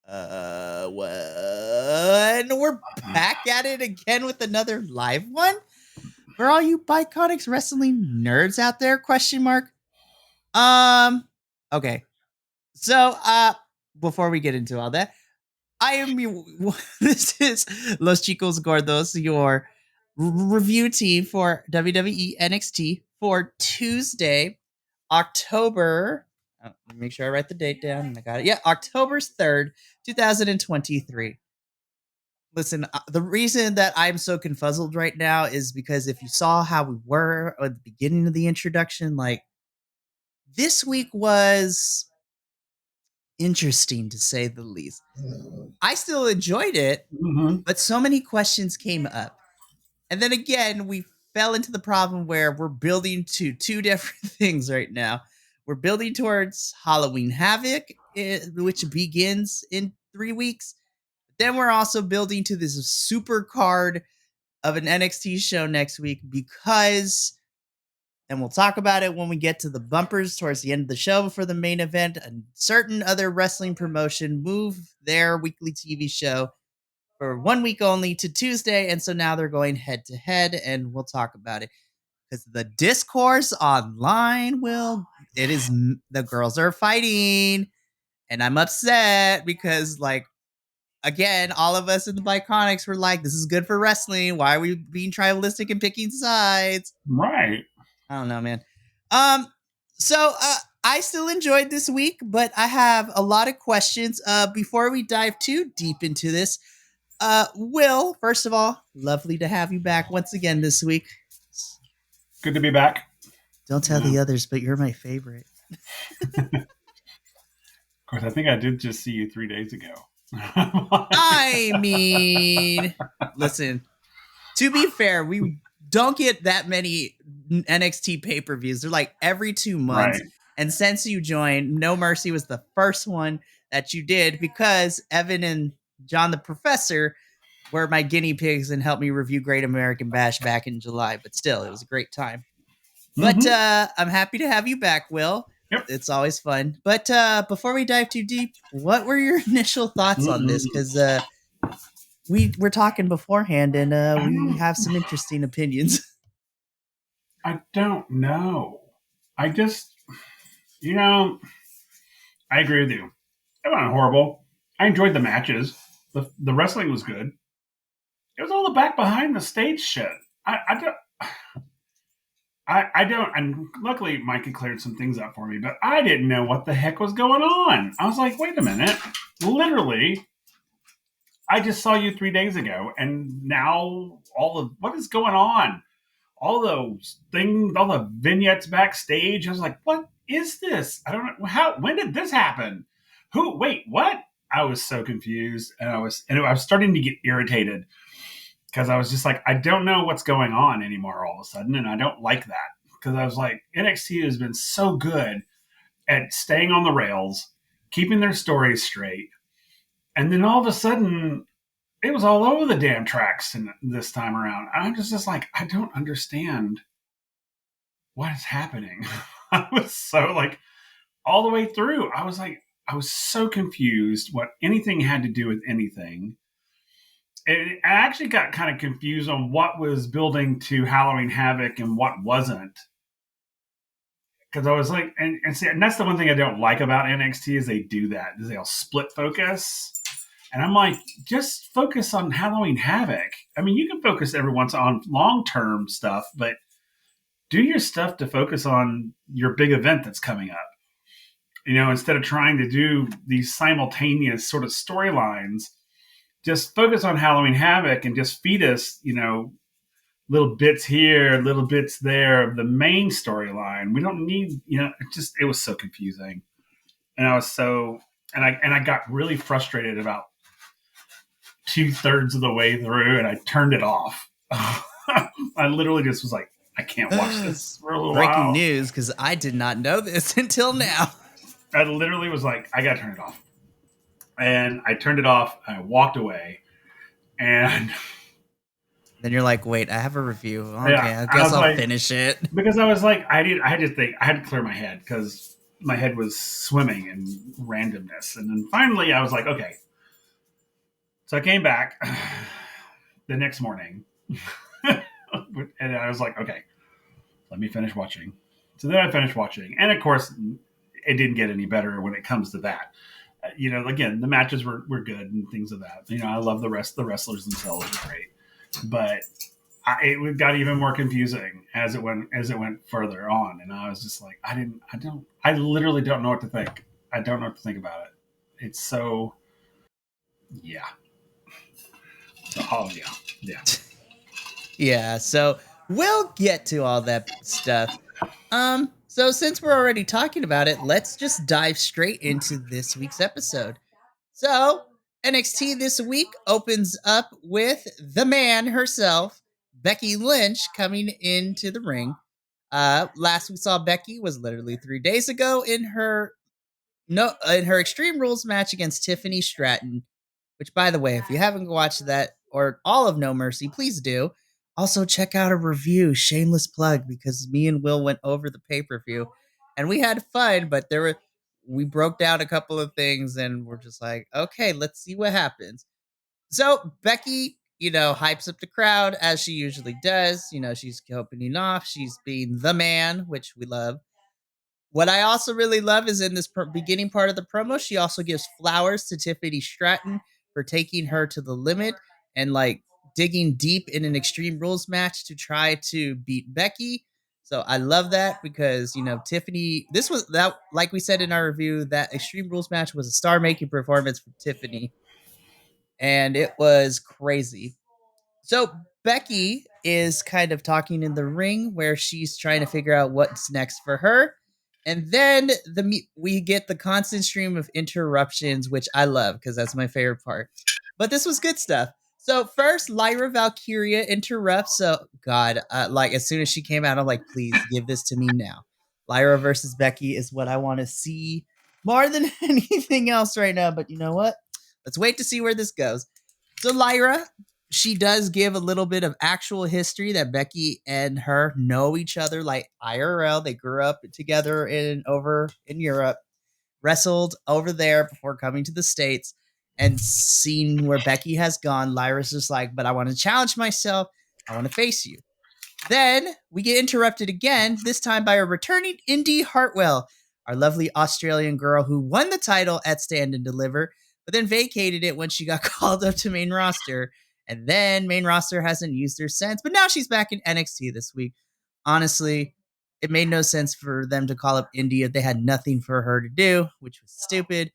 And we're back at it again with another live one for all you Biconics wrestling nerds out there? Question mark. Okay. So, before we get into all that, I am this is Los Chicos Gordos, your review team for WWE NXT for Tuesday, October. Let me make sure I write the date down. I got it. Yeah, October 3rd, 2023. Listen, the reason that I'm so confuzzled right now is because if you saw how we were at the beginning of the introduction, like this week was interesting to say the least. I still enjoyed it, but so many questions came up. And then again, we fell into the problem where we're building to two different things right now. We're building towards Halloween Havoc, which begins in 3 weeks. Then we're also building to this super card of an NXT show next week because, and we'll talk about it when we get to the bumpers towards the end of the show for the main event, a certain other wrestling promotion moved their weekly TV show for 1 week only to Tuesday. And so now they're going head to head, and we'll talk about it. Because the discourse online, it is, the girls are fighting, and I'm upset because, like, again, all of us in the Biconics were like, this is good for wrestling. Why are we being tribalistic and picking sides? Right. I don't know, man. So I still enjoyed this week, but I have a lot of questions. Before we dive too deep into this, Will, first of all, lovely to have you back once again this week. Good to be back. Don't tell the others, but you're my favorite. Of course, I think I did just see you 3 days ago. I mean, listen, to be fair, we don't get that many NXT pay-per-views. They're like every 2 months. Right. And since you joined, No Mercy was the first one that you did because Evan and John the Professor were my guinea pigs and helped me review Great American Bash back in July. But still, it was a great time. But I'm happy to have you back, Will. Yep. It's always fun. But before we dive too deep, what were your initial thoughts on this? Because we were talking beforehand, and we have some interesting opinions. I don't know. I just, I agree with you. It wasn't horrible. I enjoyed the matches. The wrestling was good. It was all the back behind the stage shit. I don't, and luckily Mikey cleared some things up for me, but I didn't know what the heck was going on. I was like, wait a minute. Literally, I just saw you 3 days ago, and now what is going on? All those things, all the vignettes backstage. I was like, what is this? I don't know. When did this happen? Wait, what? I was so confused, and I was starting to get irritated. Because I was just like, I don't know what's going on anymore all of a sudden, and I don't like that. Because I was like, NXT has been so good at staying on the rails, keeping their stories straight, and then all of a sudden, it was all over the damn tracks this time around. I'm just like, I don't understand what is happening. I was so like, all the way through, I was so confused what anything had to do with anything. I actually got kind of confused on what was building to Halloween Havoc and what wasn't. Because I was like, and that's the one thing I don't like about NXT is they do that. They'll split focus. And I'm like, just focus on Halloween Havoc. I mean, you can focus every once on long-term stuff, but do your stuff to focus on your big event that's coming up. Instead of trying to do these simultaneous sort of storylines, just focus on Halloween Havoc and just feed us, little bits here, little bits there of the main storyline. We don't need, it was so confusing. And I got really frustrated about 2/3 of the way through, and I turned it off. I literally just was like, I can't watch this for a little while. Breaking news, because I did not know this until now. I literally was like, I got to turn it off. And I turned it off, I walked away, and then you're like, wait, I have a review. Okay, yeah, I guess I'll finish it. Because I was like, I had to clear my head because my head was swimming in randomness. And then finally I was like, okay, So I came back the next morning, and I was like, okay, let me finish watching. So then I finished watching, and of course, it didn't get any better when it comes to that. Again, the matches were good and things of that. I love the wrestlers themselves are great, but it got even more confusing as it went further on, and I was just like, I literally don't know what to think. I don't know what to think about it. It's so, yeah. So, oh yeah, yeah. Yeah, so we'll get to all that stuff. So since we're already talking about it, let's just dive straight into this week's episode. So, NXT this week opens up with the man herself, Becky Lynch, coming into the ring. Last we saw Becky was literally 3 days ago in her Extreme Rules match against Tiffany Stratton. Which, by the way, if you haven't watched that or all of No Mercy, please do. Also, check out a review, shameless plug, because me and Will went over the pay per view, and we had fun. But we broke down a couple of things, and we're just like, okay, let's see what happens. So Becky, hypes up the crowd as she usually does. She's opening off, she's being the man, which we love. What I also really love is in this beginning part of the promo, she also gives flowers to Tiffany Stratton for taking her to the limit and like digging deep in an Extreme Rules match to try to beat Becky. So I love that because, Tiffany, this was that, like we said in our review, that Extreme Rules match was a star making performance from Tiffany. And it was crazy. So Becky is kind of talking in the ring where she's trying to figure out what's next for her. And then we get the constant stream of interruptions, which I love because that's my favorite part. But this was good stuff. So first, Lyra Valkyria interrupts. So God, like as soon as she came out, I'm like, please give this to me now. Lyra versus Becky is what I want to see more than anything else right now. But you know what? Let's wait to see where this goes. So Lyra, she does give a little bit of actual history that Becky and her know each other like IRL. They grew up together over in Europe, wrestled over there before coming to the States, and seeing where Becky has gone. Lyra's just like, but I want to challenge myself. I want to face you. Then we get interrupted again, this time by a returning Indy Hartwell, our lovely Australian girl who won the title at Stand and Deliver, but then vacated it when she got called up to main roster. And then main roster hasn't used her since, but now she's back in NXT this week. Honestly, it made no sense for them to call up Indy if they had nothing for her to do, which was stupid.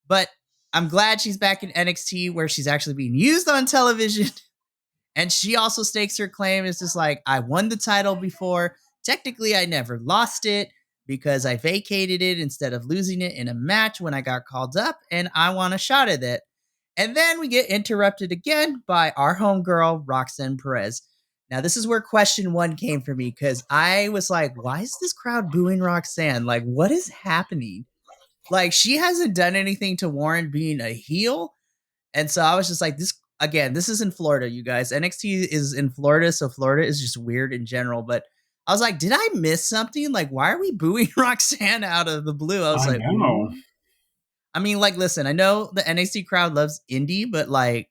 But I'm glad she's back in NXT where she's actually being used on television. And she also stakes her claim. It's just like, I won the title before. Technically, I never lost it because I vacated it instead of losing it in a match when I got called up, and I want a shot at it. And then we get interrupted again by our homegirl, Roxanne Perez. Now, this is where question one came for me because I was like, why is this crowd booing Roxanne? Like, what is happening? Like, she hasn't done anything to warrant being a heel. And so I was just like, this is in Florida, you guys. NXT is in Florida, so Florida is just weird in general. But I was like, did I miss something? Like, why are we booing Roxanne out of the blue? I was like, know. I mean, like, listen, I know the NXT crowd loves indie, but like,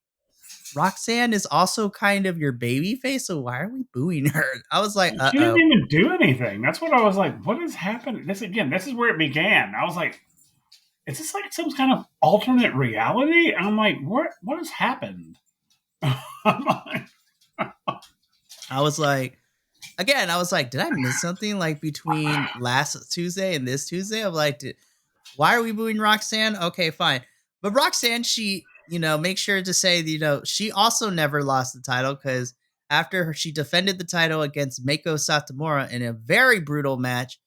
Roxanne is also kind of your baby face, so why are we booing her? I was like, She didn't even do anything. That's what I was like, what is happening? This is where it began. I was like, is this like some kind of alternate reality? And I'm like, what has happened? I was like, again, I was like, did I miss something like between last Tuesday and this Tuesday? I'm like, why are we booing Roxanne? Okay, fine. But Roxanne, she, make sure to say, she also never lost the title because after she defended the title against Meiko Satomura in a very brutal match,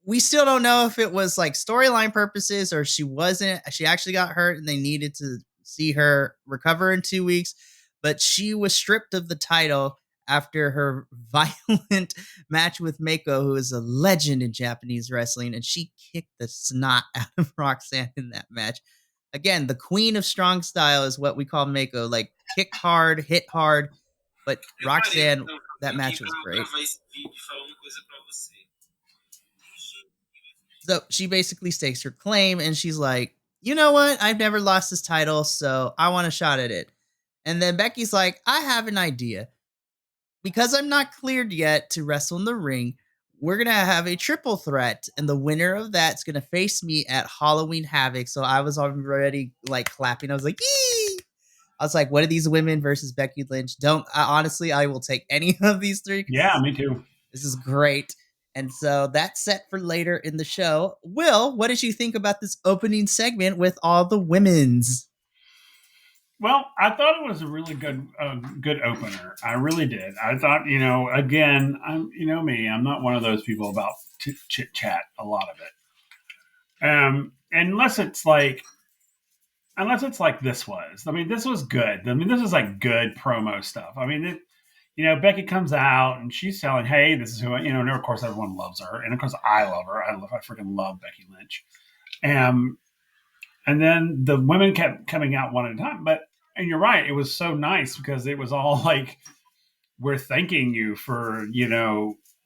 we still don't know if it was like storyline purposes or she actually got hurt and they needed to see her recover in 2 weeks. But she was stripped of the title after her violent match with Meiko, who is a legend in Japanese wrestling, and she kicked the snot out of Roxanne in that match. Again, the queen of strong style is what we call Meiko, like kick hard, hit hard. But Roxanne, that match was great. So she basically stakes her claim and she's like, you know what? I've never lost this title, so I want a shot at it. And then Becky's like, I have an idea. Because I'm not cleared yet to wrestle in the ring, we're going to have a triple threat. And the winner of that's going to face me at Halloween Havoc. So I was already like clapping. I was like, yee! I was like, what are these women versus Becky Lynch? Honestly, I will take any of these three. Yeah, me too. This is great. And so that's set for later in the show. Will, what did you think about this opening segment with all the women's? Well, I thought it was a really good opener. I really did. I thought, again, me. I'm not one of those people about chit chat. A lot of it, unless it's like this was. I mean, this was good. I mean, this is like good promo stuff. I mean, Becky comes out and she's telling, "Hey, this is who and of course everyone loves her, and of course I love her. I freaking love Becky Lynch." And then the women kept coming out one at a time. And you're right, it was so nice because it was all like, we're thanking you for,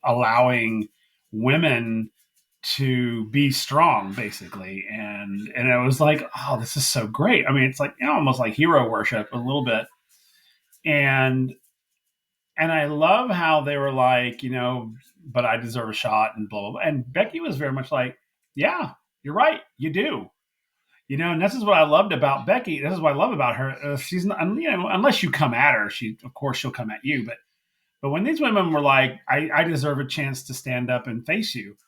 allowing women to be strong, basically. And it was like, oh, this is so great. I mean, it's like almost like hero worship a little bit. And I love how they were like, but I deserve a shot and blah, blah, blah. And Becky was very much like, yeah, you're right. You do. And this is what I loved about Becky. This is what I love about her. She's not, unless you come at her, of course she'll come at you. But when these women were like, I deserve a chance to stand up and face you.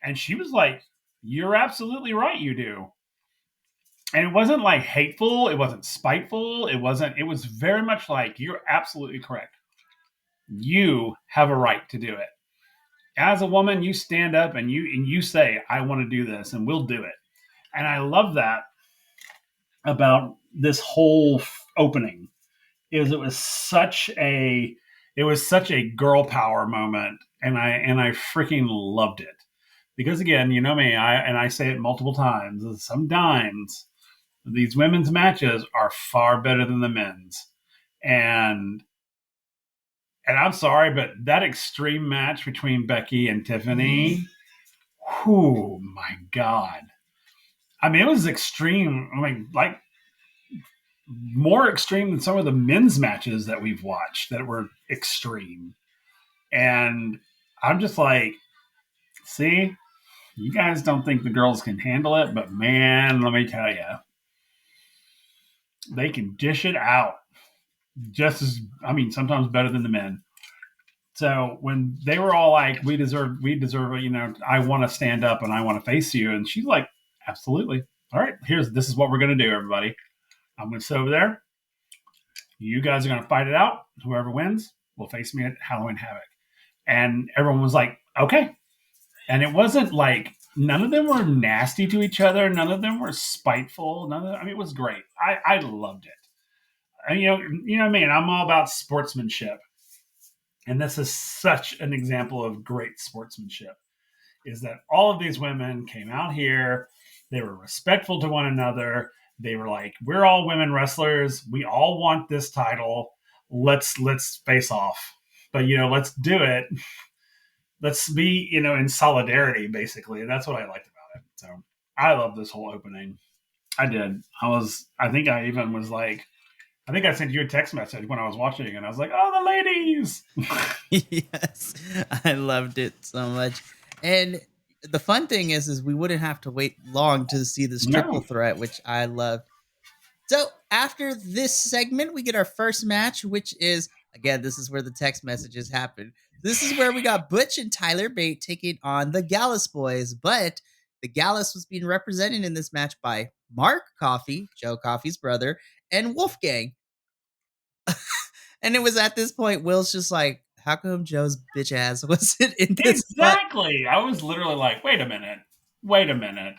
And she was like, you're absolutely right. You do. And it wasn't like hateful. It wasn't spiteful. It was very much like, you're absolutely correct. You have a right to do it. As a woman, you stand up and you say, I want to do this and we'll do it. And I love that about this whole opening is it was such a girl power moment, and I freaking loved it because again, you know me, I say it multiple times. Sometimes these women's matches are far better than the men's, and I'm sorry, but that extreme match between Becky and Tiffany, oh my god. I mean, it was extreme. I mean, like more extreme than some of the men's matches that we've watched that were extreme. And I'm just like, see, you guys don't think the girls can handle it, but man, let me tell you, they can dish it out sometimes better than the men. So when they were all like, we deserve, I want to stand up and I want to face you. And she's like, absolutely. All right, this is what we're going to do, everybody. I'm going to sit over there. You guys are going to fight it out. Whoever wins will face me at Halloween Havoc. And everyone was like, okay. And it wasn't like, none of them were nasty to each other. None of them were spiteful. It was great. I loved it. And, you know what I mean? I'm all about sportsmanship. And this is such an example of great sportsmanship, is that all of these women came out here. They were respectful to one another. They were like, we're all women wrestlers. We all want this title. Let's face off. But, let's do it. Let's be, in solidarity, basically. And that's what I liked about it. So I love this whole opening. I did. I think I even was like, I think I sent you a text message when I was watching it. And I was like, oh, the ladies. Yes, I loved it so much. And the fun thing is we wouldn't have to wait long to see this triple threat, which I loved. So after this segment, we get our first match, which is, again, this is where the text messages happen. This is where we got Butch and Tyler Bate taking on the Gallus Boys. But the Gallus was being represented in this match by Mark Coffey, Joe Coffey's brother, and Wolfgang. And it was at this point, Will's just like, how come Joe's bitch ass wasn't in this? Exactly. I was literally like, wait a minute.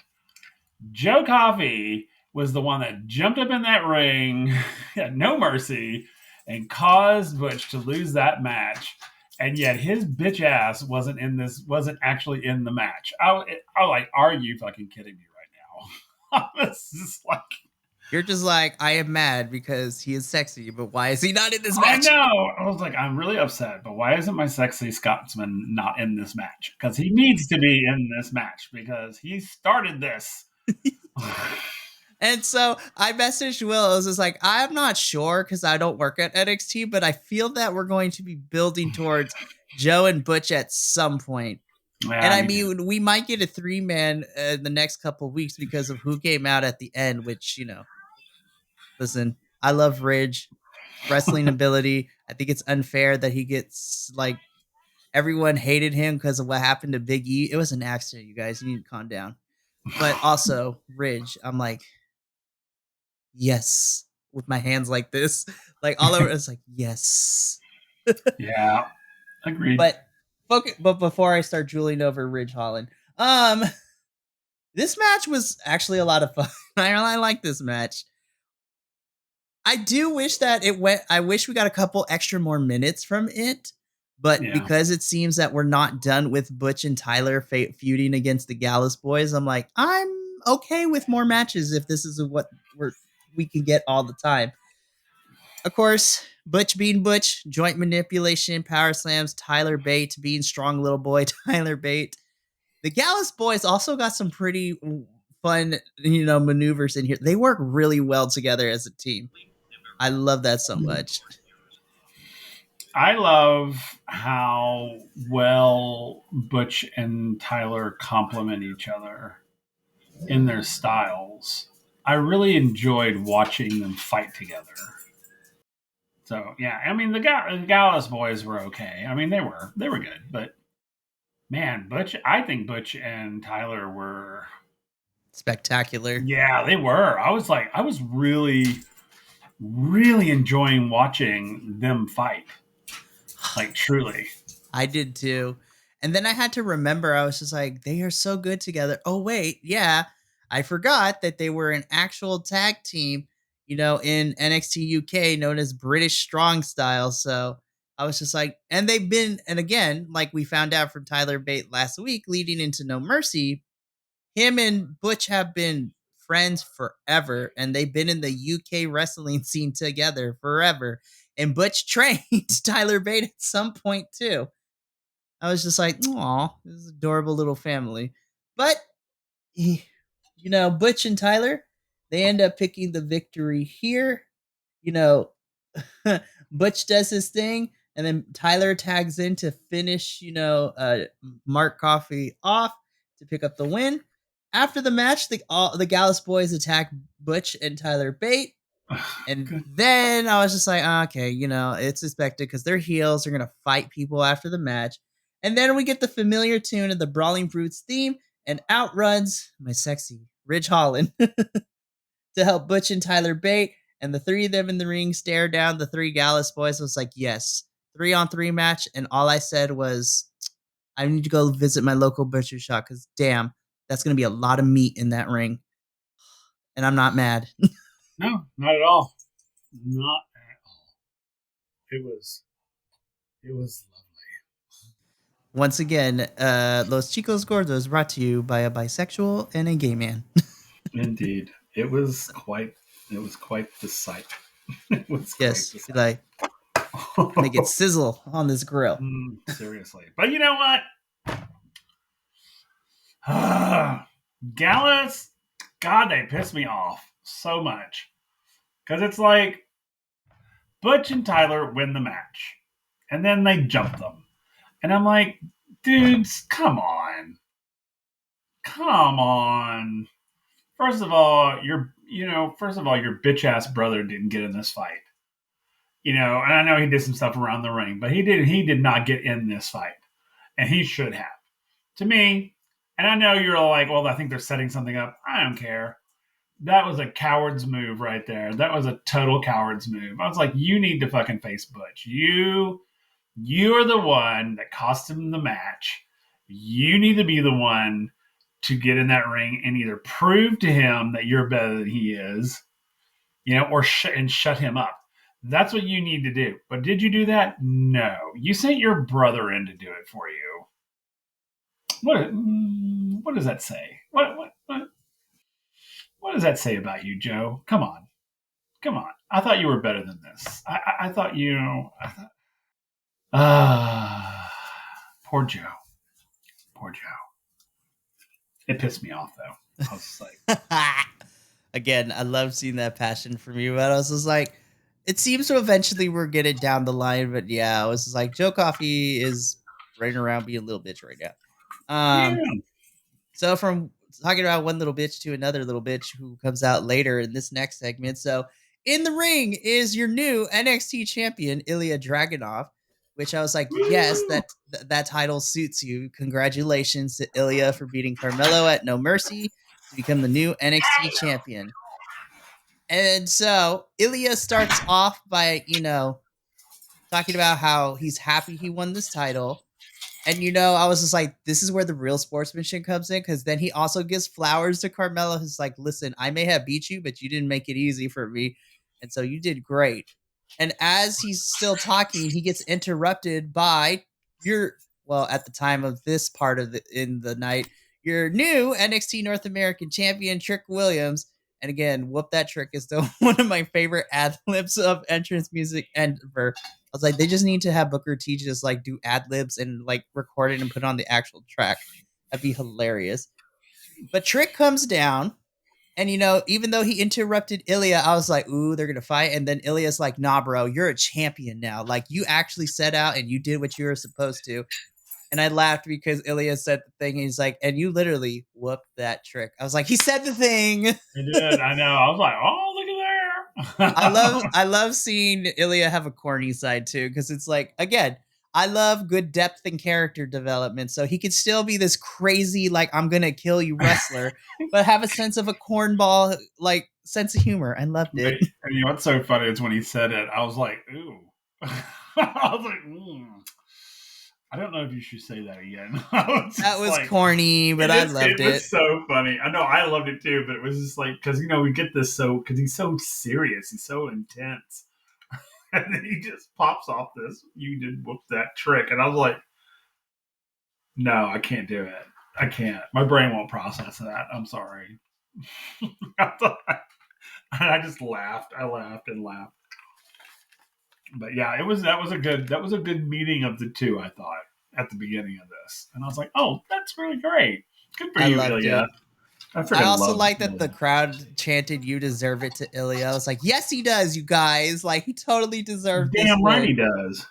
Joe Coffey was the one that jumped up in that ring, had no mercy, and caused Butch to lose that match. And yet his bitch ass wasn't actually in the match. I was like, are you fucking kidding me right now? I was just like, you're just like, I am mad because he is sexy, but why is he not in this match? I know. I was like, I'm really upset, but why isn't my sexy Scotsman not in this match? Because he needs to be in this match because he started this. And so I messaged Will. I was just like, I'm not sure because I don't work at NXT, but I feel that we're going to be building towards Joe and Butch at some point. Yeah, And I me too. mean, we might get a 3-man in the next couple of weeks because of who came out at the end, which, listen, I love Ridge, wrestling ability. I think it's unfair that he gets like everyone hated him because of what happened to Big E. It was an accident, you guys. You need to calm down. But also, Ridge, I'm like, yes, with my hands like this, like all over. It's like, yes. Yeah, agreed. But before I start drooling over Ridge Holland, um, this match was actually a lot of fun. I like this match. I do wish that it went. I wish we got a couple extra more minutes from it, but Yeah. because it seems that we're not done with Butch and Tyler feuding against the Gallus boys, I'm like, I'm okay with more matches if this is what we can get all the time. Of course, Butch being Butch, joint manipulation, power slams, Tyler Bate being strong little boy, Tyler Bate. The Gallus boys also got some pretty fun, maneuvers in here. They work really well together as a team. I love that so much. I love how well Butch and Tyler complement each other in their styles. I really enjoyed watching them fight together. So yeah, I mean the Gallus boys were okay. I mean they were good, but man, Butch. I think Butch and Tyler were Spectacular. yeah, they were. I was really really enjoying watching them fight. Like truly. I did too. And then I had to remember, I was just like, they are so good together. Oh, wait. Yeah. I forgot that they were an actual tag team, in NXT UK known as British Strong Style. So I was just like, and they've been, and again, like we found out from Tyler Bate last week, leading into No Mercy, him and Butch have been friends forever, and they've been in the UK wrestling scene together forever. And Butch trained Tyler Bate at some point too. I was just like, "Aw, this is adorable little family." But Butch and Tyler, they end up picking the victory here. You know, Butch does his thing, and then Tyler tags in to finish, Mark Coffey off to pick up the win. After the match, the Gallus boys attack Butch and Tyler Bate. And Good. then I was just like, okay, it's expected because they're heels. They're going to fight people after the match. And then we get the familiar tune of the Brawling Brutes theme, and out runs my sexy Ridge Holland to help Butch and Tyler Bate. And the three of them in the ring stare down the three Gallus boys. I was like, yes, 3-on-3 match. And all I said was, I need to go visit my local butcher shop because damn, that's going to be a lot of meat in that ring. And I'm not mad. No, not at all. Not at all. It was lovely. Once again, Los Chicos Gordos brought to you by a bisexual and a gay man. Indeed. It was quite the sight. It was Yes, quite the sight. like make it sizzle on this grill. Seriously. But you know what? Gallus, God, they piss me off so much. Because it's like Butch and Tyler win the match. And then they jump them. And I'm like, dudes, come on. Come on. First of all, your bitch ass brother didn't get in this fight. And I know he did some stuff around the ring, but he did not get in this fight. And he should have. To me, and I know you're like, well, I think they're setting something up. I don't care. That was a coward's move right there. That was a total coward's move. I was like, you need to fucking face Butch. You are the one that cost him the match. You need to be the one to get in that ring and either prove to him that you're better than he is, or shut him up. That's what you need to do. But did you do that? No. You sent your brother in to do it for you. What does that say? What does that say about you, Joe? Come on. I thought you were better than this. I thought poor Joe. Poor Joe. It pissed me off though. I was like, Again, I love seeing that passion from you. But I was just like, it seems to eventually we're getting down the line. But yeah, I was just like, Joe Coffey is running around being a little bitch right now. Yeah. So from talking about one little bitch to another little bitch who comes out later in this next segment. So in the ring is your new NXT champion, Ilya Dragunov, which I was like, yes, Woo! that title suits you. Congratulations to Ilya for beating Carmelo at No Mercy to become the new NXT champion. And so Ilya starts off by, talking about how he's happy he won this title. And I was just like, this is where the real sportsmanship comes in, because then he also gives flowers to Carmelo. Who's like, listen, I may have beat you, but you didn't make it easy for me. And so you did great. And as he's still talking, he gets interrupted by at the time of this part of in the night, your new NXT North American champion, Trick Williams. And again, Whoop That Trick is still one of my favorite ad libs of entrance music ever. I was like, they just need to have Booker T just like do ad libs and like record it and put it on the actual track. That'd be hilarious. But Trick comes down, and even though he interrupted Ilya, I was like, ooh, they're gonna fight. And then Ilya's like, nah, bro, you're a champion now. Like, you actually set out and you did what you were supposed to. And I laughed because Ilya said the thing. And he's like, and you literally whooped that Trick. I was like, he said the thing. I did. I know. I was like, oh, look at there. I love seeing Ilya have a corny side too, because it's like, again, I love good depth and character development. So he could still be this crazy, like, I'm gonna kill you wrestler, but have a sense of a cornball, like, sense of humor. I loved it. And you know what's so funny is when he said it, I was like, ooh. I was like, I don't know if you should say that again. That was like, corny, but I loved it. It was so funny. I know I loved it too, but it was just like, because, we get this because he's so serious. He's so intense. And then he just pops off this, you did whoop that Trick. And I was like, no, I can't do it. I can't. My brain won't process that. I'm sorry. And I just laughed. I laughed and laughed. But yeah, that was a good meeting of the two, I thought, at the beginning of this. And I was like, oh, that's really great. Good for you, Ilya. I also like that the crowd chanted, "You deserve it" to Ilya. I was like, yes, he does, you guys. Like, he totally deserved this. Damn right he does.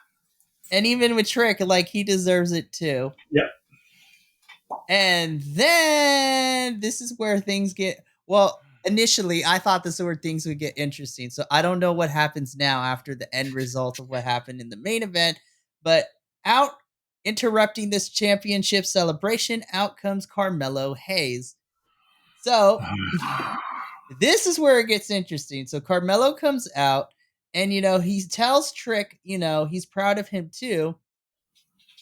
And even with Trick, like, he deserves it too. Yep. And then this is where things get, initially, I thought this is where things would get interesting. So I don't know what happens now after the end result of what happened in the main event. But out interrupting this championship celebration, out comes Carmelo Hayes. So this is where it gets interesting. So Carmelo comes out, and, he tells Trick, he's proud of him too.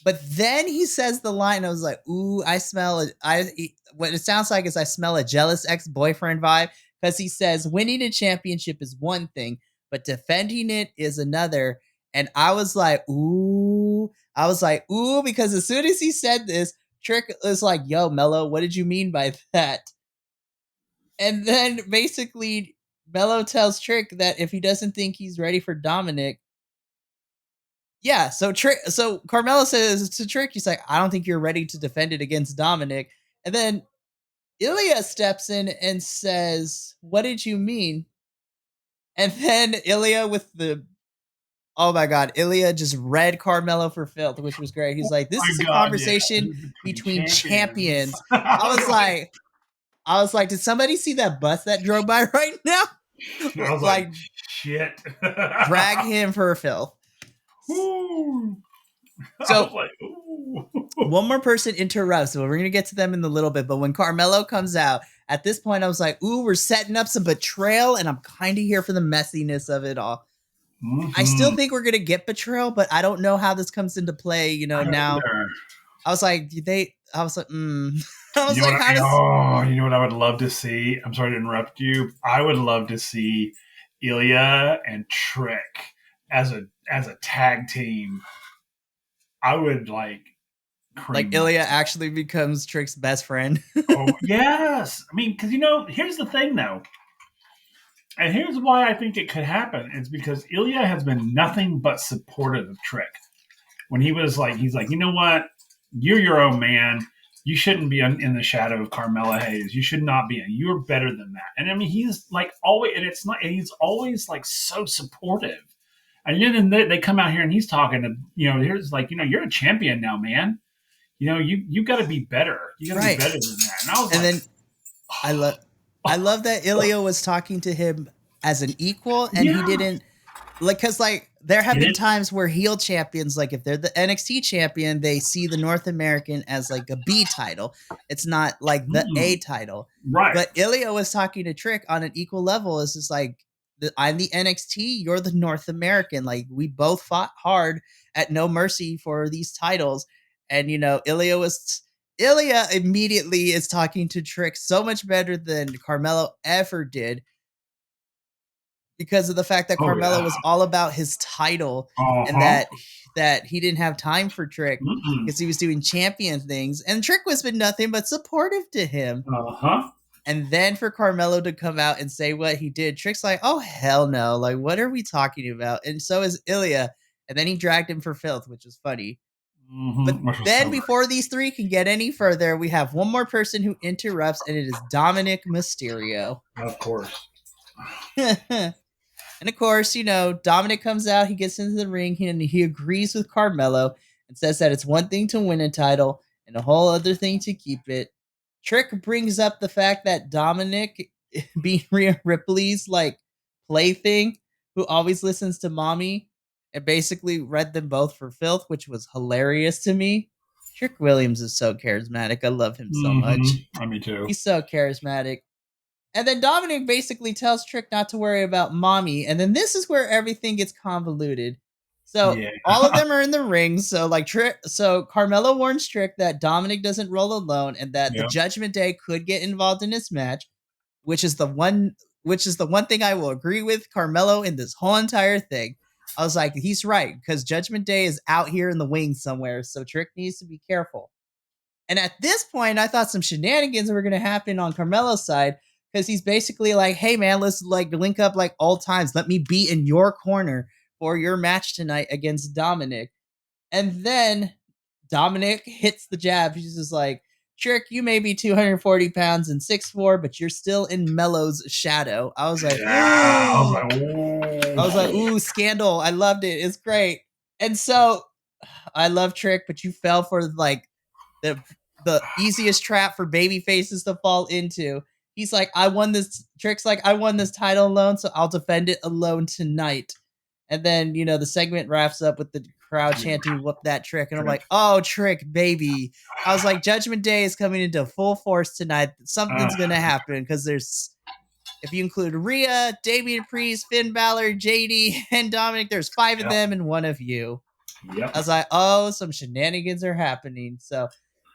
But then he says the line, I was like, ooh, I smell it. What it sounds like is I smell a jealous ex-boyfriend vibe, because he says winning a championship is one thing, but defending it is another. And I was like, ooh, because as soon as he said this, Trick was like, yo, Mello, what did you mean by that? And then basically Mello tells Trick that if he doesn't think he's ready for Dominic, so Carmelo says to Trick, he's like, I don't think you're ready to defend it against Dominic. And then Ilya steps in and says, what did you mean? And then Ilya oh my God, Ilya just read Carmelo for filth, which was great. He's like, this is a conversation between champions. I was like, did somebody see that bus that drove by right now? I was like, shit. Drag him for filth. Ooh. So one more person interrupts. So we're going to get to them in a little bit. But when Carmelo comes out, at this point, I was like, ooh, we're setting up some betrayal. And I'm kind of here for the messiness of it all. Mm-hmm. I still think we're going to get betrayal, but I don't know how this comes into play, now. Either. I was like, you know what I would love to see? I'm sorry to interrupt you. I would love to see Ilya and Trick as a tag team. I would like Ilya actually becomes Trick's best friend. Oh, yes. I mean, because here's the thing though. And here's why I think it could happen. It's because Ilya has been nothing but supportive of Trick. When he was like, he's like, you know what? You're your own man. You shouldn't be in the shadow of Carmella Hayes. You should not be. You're better than that. And I mean, he's like always, and it's not. And he's always like so supportive. And then they come out here and he's talking to here's like you're a champion now, man. You got to be better. You got to be better than that. And I was then I love that Ilya was talking to him as an equal, and he didn't because there have been times where heel champions, like if they're the NXT champion, they see the North American as like a B title. It's not like the A title. Right. But Ilya was talking to Trick on an equal level. It's just like, I'm the NXT, you're the North American. Like, we both fought hard at No Mercy for these titles. And, Ilya immediately is talking to Trick so much better than Carmelo ever did, because of the fact that Carmelo was all about his title and that he didn't have time for Trick because he was doing champion things. And Trick was been nothing but supportive to him. And then for Carmelo to come out and say what he did, Trick's like, oh, hell no. Like, what are we talking about? And so is Ilya. And then he dragged him for filth, which is funny. But then before these three can get any further, we have one more person who interrupts, and it is Dominic Mysterio. Of course. And of course, Dominic comes out, he gets into the ring, and he agrees with Carmelo and says that it's one thing to win a title and a whole other thing to keep it. Trick brings up the fact that Dominic, being Rhea Ripley's plaything, who always listens to mommy, and basically read them both for filth, which was hilarious to me. Trick Williams is so charismatic. I love him so much. Me too. He's so charismatic. And then Dominic basically tells Trick not to worry about mommy. And then this is where everything gets convoluted. So all of them are in the ring. So so Carmelo warns Trick that Dominic doesn't roll alone, and that the Judgment Day could get involved in this match, which is the one thing I will agree with Carmelo in this whole entire thing. I was like, he's right, because Judgment Day is out here in the wings somewhere, so Trick needs to be careful. And at this point, I thought some shenanigans were going to happen on Carmelo's side, because he's basically like, hey man, let's link up like old times. Let me be in your corner for your match tonight against Dominic. And then Dominic hits the jab. He's just like, Trick, you may be 240 pounds and 6'4", but you're still in Mello's shadow. I was like, ooh, scandal. I loved it. It's great. And so I love Trick, but you fell for the easiest trap for baby faces to fall into. He's like, I won this. Trick's like, I won this title alone, so I'll defend it alone tonight. And then, the segment wraps up with the crowd chanting, whoop that Trick. And I'm like, oh, Trick, baby. I was like, Judgment Day is coming into full force tonight. Something's going to happen, because if you include Rhea, Damian Priest, Finn Balor, JD, and Dominic, there's 5 of them and 1 of you. I was like, oh, some shenanigans are happening. So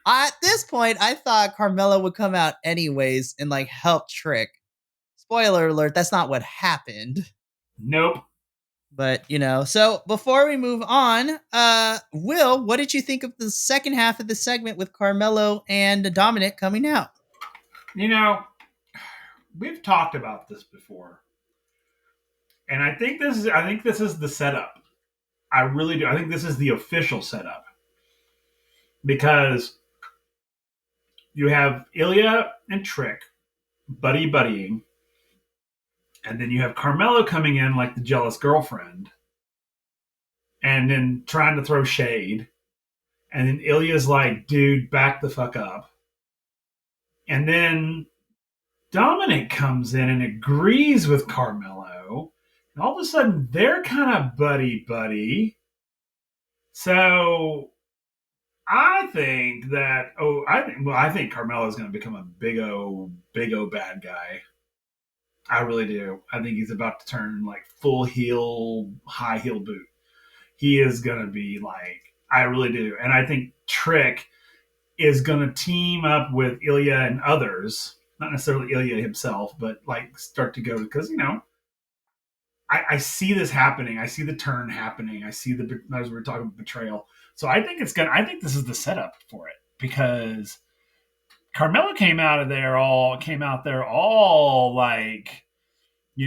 at this point, I thought Carmella would come out anyways and help Trick. Spoiler alert, that's not what happened. Nope. But, so before we move on, Will, what did you think of the second half of the segment with Carmelo and Dominic coming out? We've talked about this before. And I think this is the setup. I really do. I think this is the official setup. Because you have Ilya and Trick buddying. And then you have Carmelo coming in like the jealous girlfriend. And then trying to throw shade. And then Ilya's like, dude, back the fuck up. And then Dominic comes in and agrees with Carmelo. And all of a sudden, they're kind of buddy. So I think that, I think Carmelo is going to become a big O bad guy. I really do. I think he's about to turn full heel, high heel boot. He is going to be I really do. And I think Trick is going to team up with Ilya and others, not necessarily Ilya himself, but start to go, because, I see this happening. I see the turn happening. I see as we were talking about betrayal. So I think this is the setup for it, because Carmelo came out there all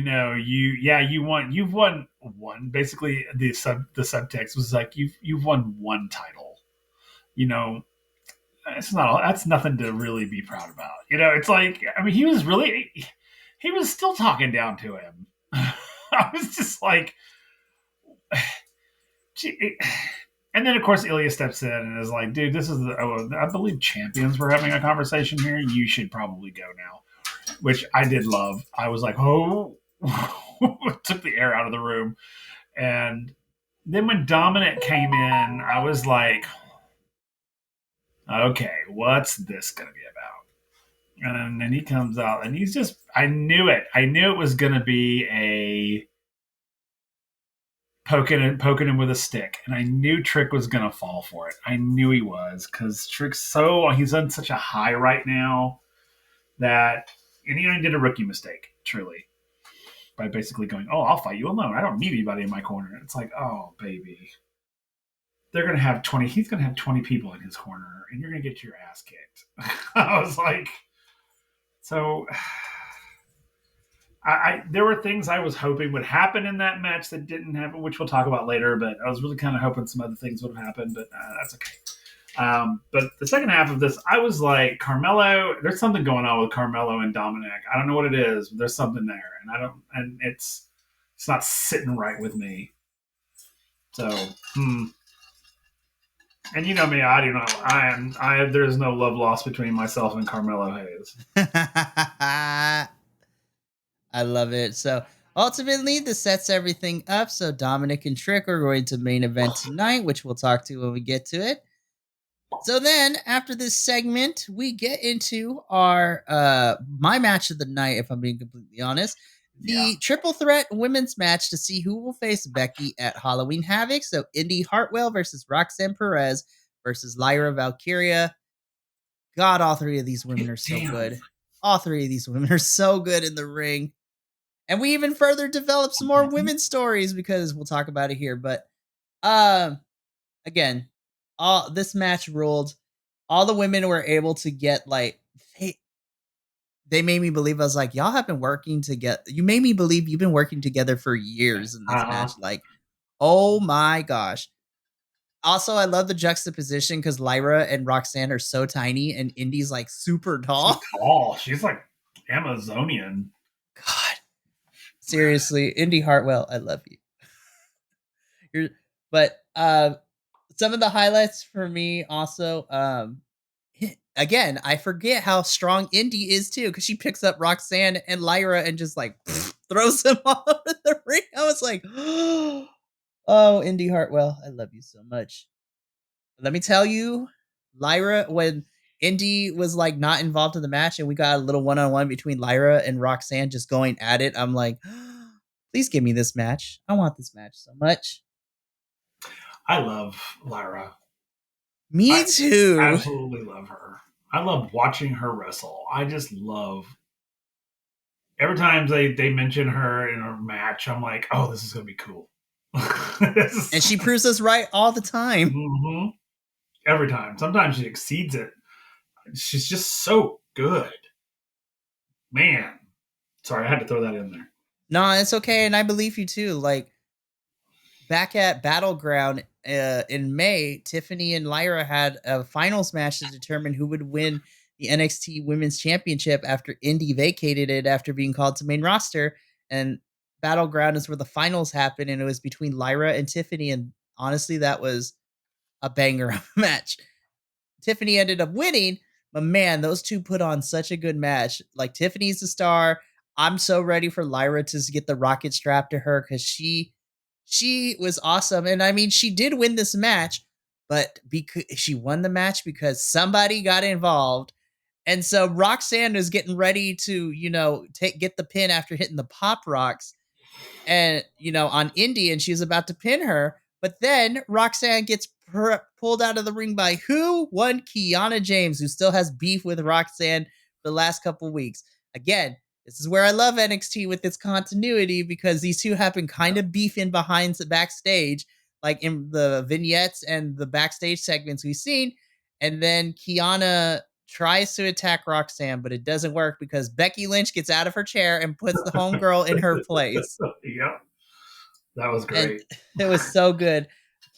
you've won one. Basically, the subtext was you've won one title. it's not. That's nothing to really be proud about. It's like, I mean, he was still talking down to him. I was just like, gee. And then of course Ilya steps in and is like, dude, this is I believe champions were having a conversation here. You should probably go now, which I did love. I was like, oh, took the air out of the room. And then when Dominic came in, I was like, okay, what's this going to be about? And then he comes out and he's just, I knew it. I knew it was going to be a poking him with a stick. And I knew Trick was going to fall for it. I knew he was, because he's on such a high right now that, and he did a rookie mistake, truly, by basically going, oh, I'll fight you alone. I don't need anybody in my corner. It's like, oh, baby. They're going to have 20. He's going to have 20 people in his corner, and you're going to get your ass kicked. I was like, so there were things I was hoping would happen in that match that didn't happen, which we'll talk about later, but I was really kind of hoping some other things would have happened, but that's okay. But the second half of this, I was like, Carmelo, there's something going on with Carmelo and Dominic. I don't know what it is, but there's something there, and it's not sitting right with me. So, And you know me, I do not. There is no love lost between myself and Carmelo Hayes. I love it. So ultimately, this sets everything up. So Dominic and Trick are going to main event tonight, which we'll talk to when we get to it. So then, after this segment, we get into our my match of the night. If I'm being completely honest, the triple threat women's match to see who will face Becky at Halloween Havoc. So Indy Hartwell versus Roxanne Perez versus Lyra Valkyria. God, all three of these women are so good. All three of these women are so good in the ring. And we even further develop some more women's stories because we'll talk about it here. But again, this match ruled. All the women were able to get they made me believe. I was like, y'all have been working together. You made me believe you've been working together for years in this match. Like, oh my gosh. Also, I love the juxtaposition because Lyra and Roxanne are so tiny and Indy's like super tall. She's tall. She's like Amazonian. God. Seriously, Indy Hartwell, I love you. But some of the highlights for me also, again, I forget how strong Indy is too, because she picks up Roxanne and Lyra and just like throws them all over the ring. I was like, oh, Indy Hartwell, I love you so much. Let me tell you, Lyra, when Indy was like not involved in the match and we got a little one-on-one between Lyra and Roxanne just going at it, I'm like, please give me this match. I want this match so much. I love Lyra. Me too. I absolutely love her. I love watching her wrestle. I just love every time they mention her in a match, I'm like, oh, this is going to be cool. And she proves us right all the time. Mm-hmm. Every time. Sometimes she exceeds it. She's just so good. Man. Sorry, I had to throw that in there. No, it's okay. And I believe you too. Like, back at Battleground in May, Tiffany and Lyra had a finals match to determine who would win the NXT Women's Championship after Indy vacated it after being called to main roster. And Battleground is where the finals happened, and it was between Lyra and Tiffany. And honestly, that was a banger of a match. Tiffany ended up winning, but man, those two put on such a good match. Like, Tiffany's the star. I'm so ready for Lyra to get the rocket strap to her because she was awesome. And I mean, she did win this match, but because she won the match because somebody got involved. And so Roxanne is getting ready to, get the pin after hitting the pop rocks and, on Indy, and she's about to pin her. But then Roxanne gets pulled out of the ring by who? One Kiana James, who still has beef with Roxanne for the last couple weeks. Again, this is where I love NXT with its continuity, because these two have been kind of beefing behind the backstage, like in the vignettes and the backstage segments we've seen. And then Kiana tries to attack Roxanne, but it doesn't work because Becky Lynch gets out of her chair and puts the homegirl in her place. Yep. That was great. And it was so good.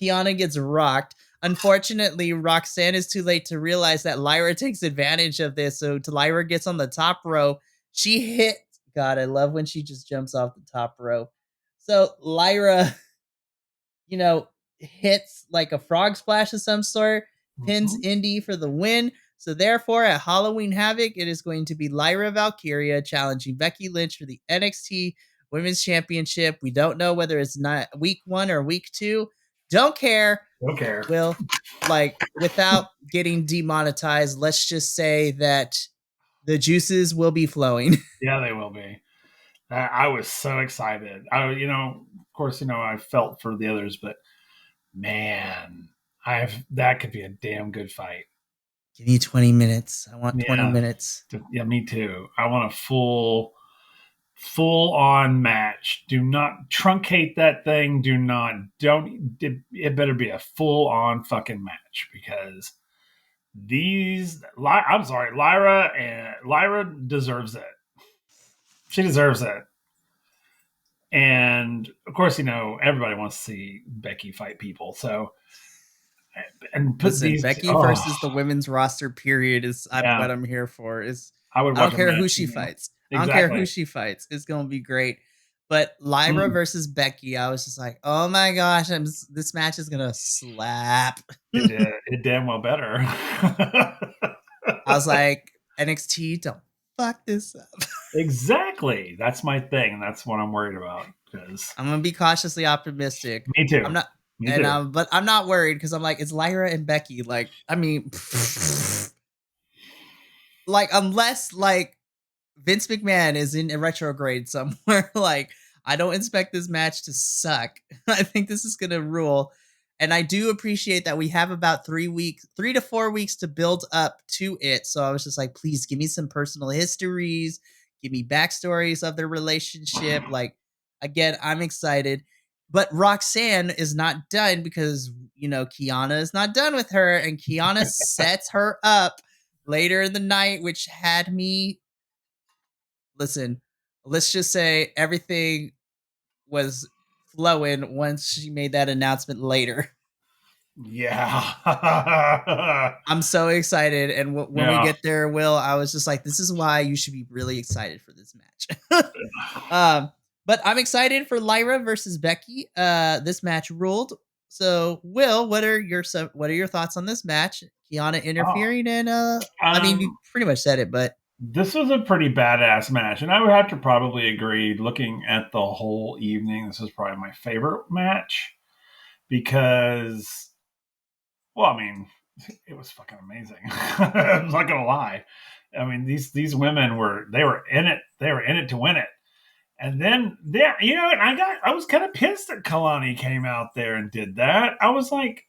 Kiana gets rocked. Unfortunately, Roxanne is too late to realize that Lyra takes advantage of this. So Lyra gets on the top row. She hit. God, I love when she just jumps off the top row. So Lyra, hits like a frog splash of some sort, pins Mhm. Indy for the win. So therefore, at Halloween Havoc, it is going to be Lyra Valkyria challenging Becky Lynch for the NXT Women's Championship. We don't know whether it's not week 1 or week 2. Don't care. Don't care. Will, without getting demonetized, let's just say that the juices will be flowing. Yeah, they will be. I was so excited. Of course, I felt for the others, but man, that could be a damn good fight. Give me 20 minutes. I want 20 Yeah, minutes. yeah, me too. I want a full on match. Do not truncate that thing. It better be a full on fucking match because I'm sorry, Lyra deserves it. She deserves it. And of course, everybody wants to see Becky fight people. So, and put Listen, these, Becky versus the women's roster period is yeah, what I'm here for. I would I don't watch a care who match. she fights. I don't care who Exactly. she fights. It's gonna be great. But Lyra versus Becky, I was just like, oh my gosh, this match is gonna slap. It damn well better. I was like, NXT, don't fuck this up. Exactly. That's my thing. That's what I'm worried about. Because I'm gonna be cautiously optimistic. me too. I'm not, Me too. but I'm not worried because I'm like, it's Lyra and Becky. Like, I mean, unless Vince McMahon is in a retrograde somewhere, I don't expect this match to suck. I think this is gonna rule. And I do appreciate that we have about 3 to 4 weeks to build up to it. So I was just like, please give me some personal histories, give me backstories of their relationship. Again, I'm excited. But Roxanne is not done because, Kiana is not done with her. And Kiana sets her up later in the night, which had me. Listen, let's just say everything was flowing once she made that announcement later. Yeah. I'm so excited. And when we Yeah. get there, Will, I was just like, this is why you should be really excited for this match. But I'm excited for Lyra versus Becky. This match ruled. So, Will, what are your thoughts on this match? Kiana Oh, interfering and I mean, you um, pretty much said it, but this was a pretty badass match, and I would have to probably agree. Looking at the whole evening, this is probably my favorite match because, well, I mean, it was fucking amazing. I'm not gonna lie. I mean, these women were in it. They were in it to win it. And then, yeah, I was kind of pissed that Kalani came out there and did that. I was like,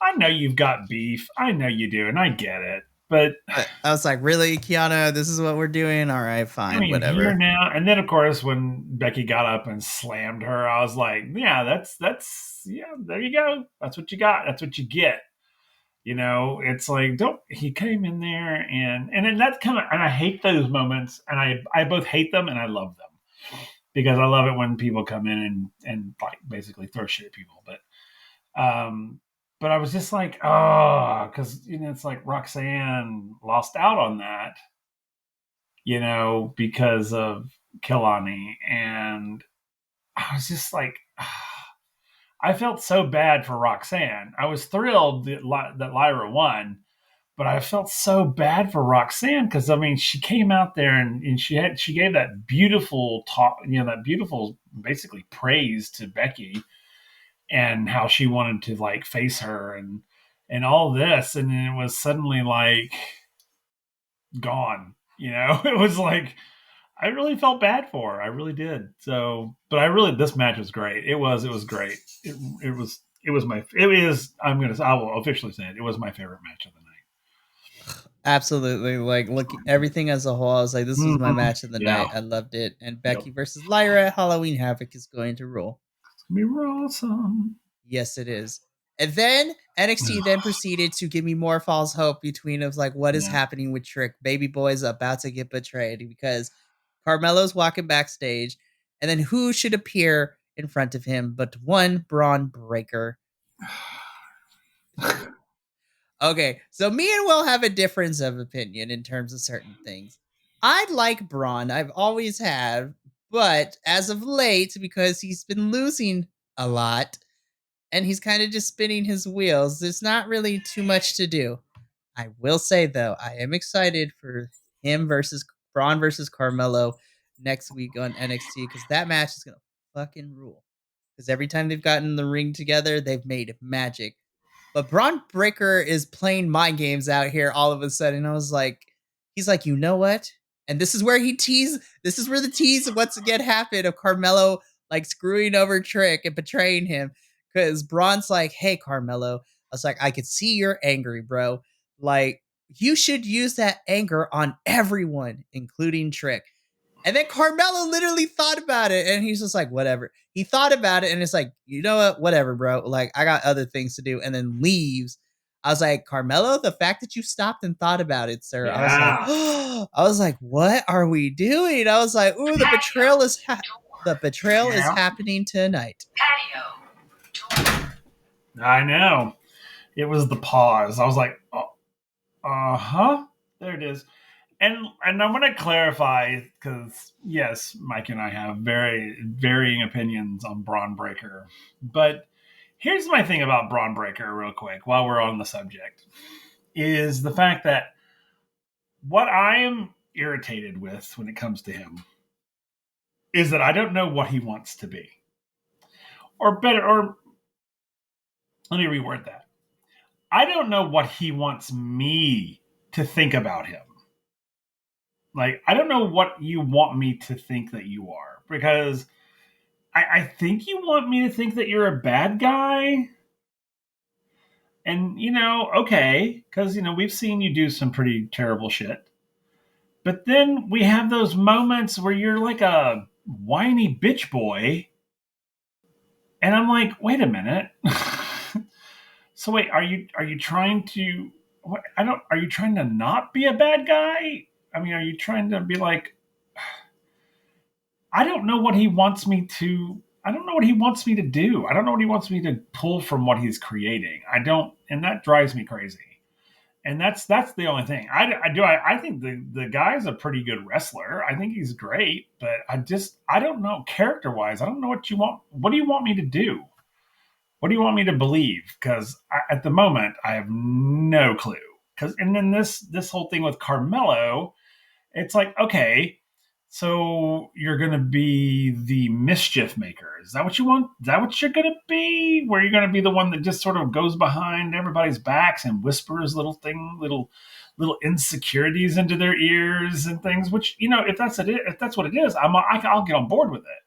I know you've got beef. I know you do, and I get it. But I was like, really, Kiana, this is what we're doing? All right, I fine, mean, here whatever. now, and then of course when Becky got up and slammed her, I was like, yeah, that's yeah, there you go. That's what you got. That's what you get. It's like don't he came in there and then that's kind of and I hate those moments and I both hate them and I love them because I love it when people come in and like basically throw shit at people. But I was just like, oh, because it's like Roxanne lost out on that, because of Kilani. And I was just like, I felt so bad for Roxanne. I was thrilled that Lyra won, but I felt so bad for Roxanne because I mean, she came out there and she gave that beautiful talk, that beautiful basically praise to Becky and how she wanted to like face her and all this, and then it was suddenly like gone. It was like I really felt bad for her. I really did. So, but this match was great. It was great. I will officially say it. It was my favorite match of the night. Absolutely. Look, everything as a whole, I was like, this was my Mm-hmm. match of the Yeah. night. I loved it. And Yep. Becky versus Lyra, Halloween Havoc is going to rule. It's gonna be awesome. Yes, it is. And then NXT then proceeded to give me more false hope between of what is Yeah. happening with Trick. Baby Boy's about to get betrayed because Carmelo's walking backstage, and then who should appear in front of him but one Braun Breaker? Okay, so me and Will have a difference of opinion in terms of certain things. I like Braun. I've always have, but as of late, because he's been losing a lot and he's kind of just spinning his wheels, there's not really too much to do. I will say though, I am excited for him versus Braun versus Carmelo next week on NXT because that match is gonna fucking rule. Because every time they've gotten in the ring together, they've made magic. But Braun Breaker is playing mind games out here all of a sudden. I was like, he's like, you know what? And this is where this is where the tease once again happened of Carmelo like screwing over Trick and betraying him. Because Braun's like, hey, Carmelo. I was like, I could see you're angry, bro. Like, you should use that anger on everyone, including Trick. And then Carmelo literally thought about it and he's just like, whatever. He thought about it and it's like, you know what? Whatever, bro. Like, I got other things to do. And then leaves. I was like, Carmelo, the fact that you stopped and thought about it, sir. Yeah. I was like, oh, I was like, what are we doing? I was like, ooh, the betrayal is is happening tonight. I know. It was the pause. I was like, oh, uh-huh. There it is. And I'm going to clarify because, yes, Mike and I have very varying opinions on Braun Breaker. But here's my thing about Braun Breaker real quick while we're on the subject is the fact that what I am irritated with when it comes to him is that I don't know what he wants to be. Or better, or let me reword that. I don't know what he wants me to think about him. Like, I don't know what you want me to think that you are, because I think you want me to think that you're a bad guy. And, okay, because, we've seen you do some pretty terrible shit. But then we have those moments where you're like a whiny bitch boy. And I'm like, wait a minute. So wait, are you trying to, are you trying to not be a bad guy? I mean, are you trying to be like, I don't know what he wants me to. I don't know what he wants me to do. I don't know what he wants me to pull from what he's creating. I don't, and that drives me crazy. And that's the only thing. I think the guy's a pretty good wrestler. I think he's great, but I don't know character wise. I don't know what you want. What do you want me to do? What do you want me to believe? Because at the moment, I have no clue. And then this whole thing with Carmelo, it's like, okay, so you're going to be the mischief maker. Is that what you want? Is that what you're going to be? Where you're going to be the one that just sort of goes behind everybody's backs and whispers little insecurities into their ears and things, which, if that's what it is, I'll get on board with it.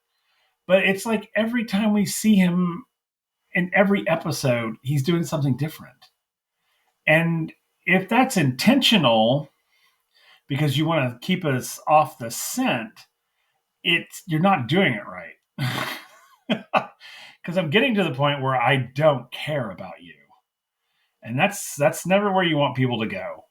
But it's like every time we see him in every episode, he's doing something different. And if that's intentional, because you want to keep us off the scent, you're not doing it right. Because I'm getting to the point where I don't care about you. And that's never where you want people to go.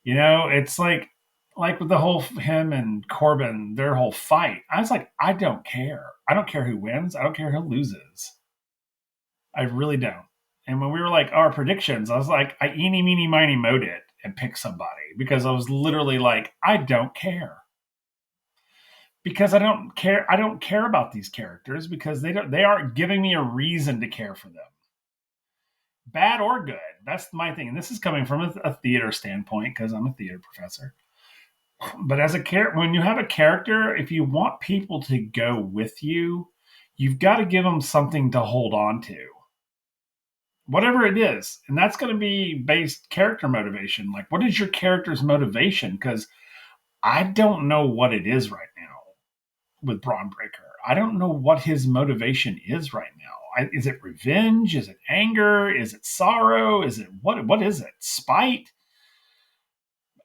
It's like with the whole him and Corbin, their whole fight. I was like, I don't care. I don't care who wins. I don't care who loses. I really don't. And when we were like our predictions, I was like, I eeny, meeny, miny, moed it and picked somebody because I was literally like, I don't care. Because I don't care. I don't care about these characters because they aren't giving me a reason to care for them. Bad or good. That's my thing. And this is coming from a theater standpoint because I'm a theater professor. But as when you have a character, if you want people to go with you, you've got to give them something to hold on to. Whatever it is. And that's going to be based character motivation. Like, what is your character's motivation? Because I don't know what it is right now with Braun Breaker. I don't know what his motivation is right now. Is it revenge? Is it anger? Is it sorrow? Is it what is it? Spite?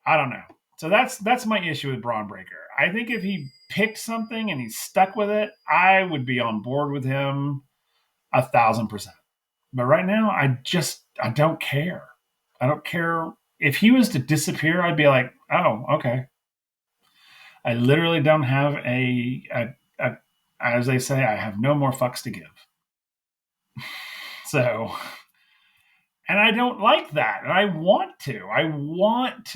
I don't know. So that's my issue with Braun Breaker. I think if he picked something and he stuck with it, I would be on board with him 1,000%. But right now, I don't care. I don't care. If he was to disappear, I'd be like, oh, okay. I literally don't have as they say, I have no more fucks to give. So, And I don't like that. And I want to. I want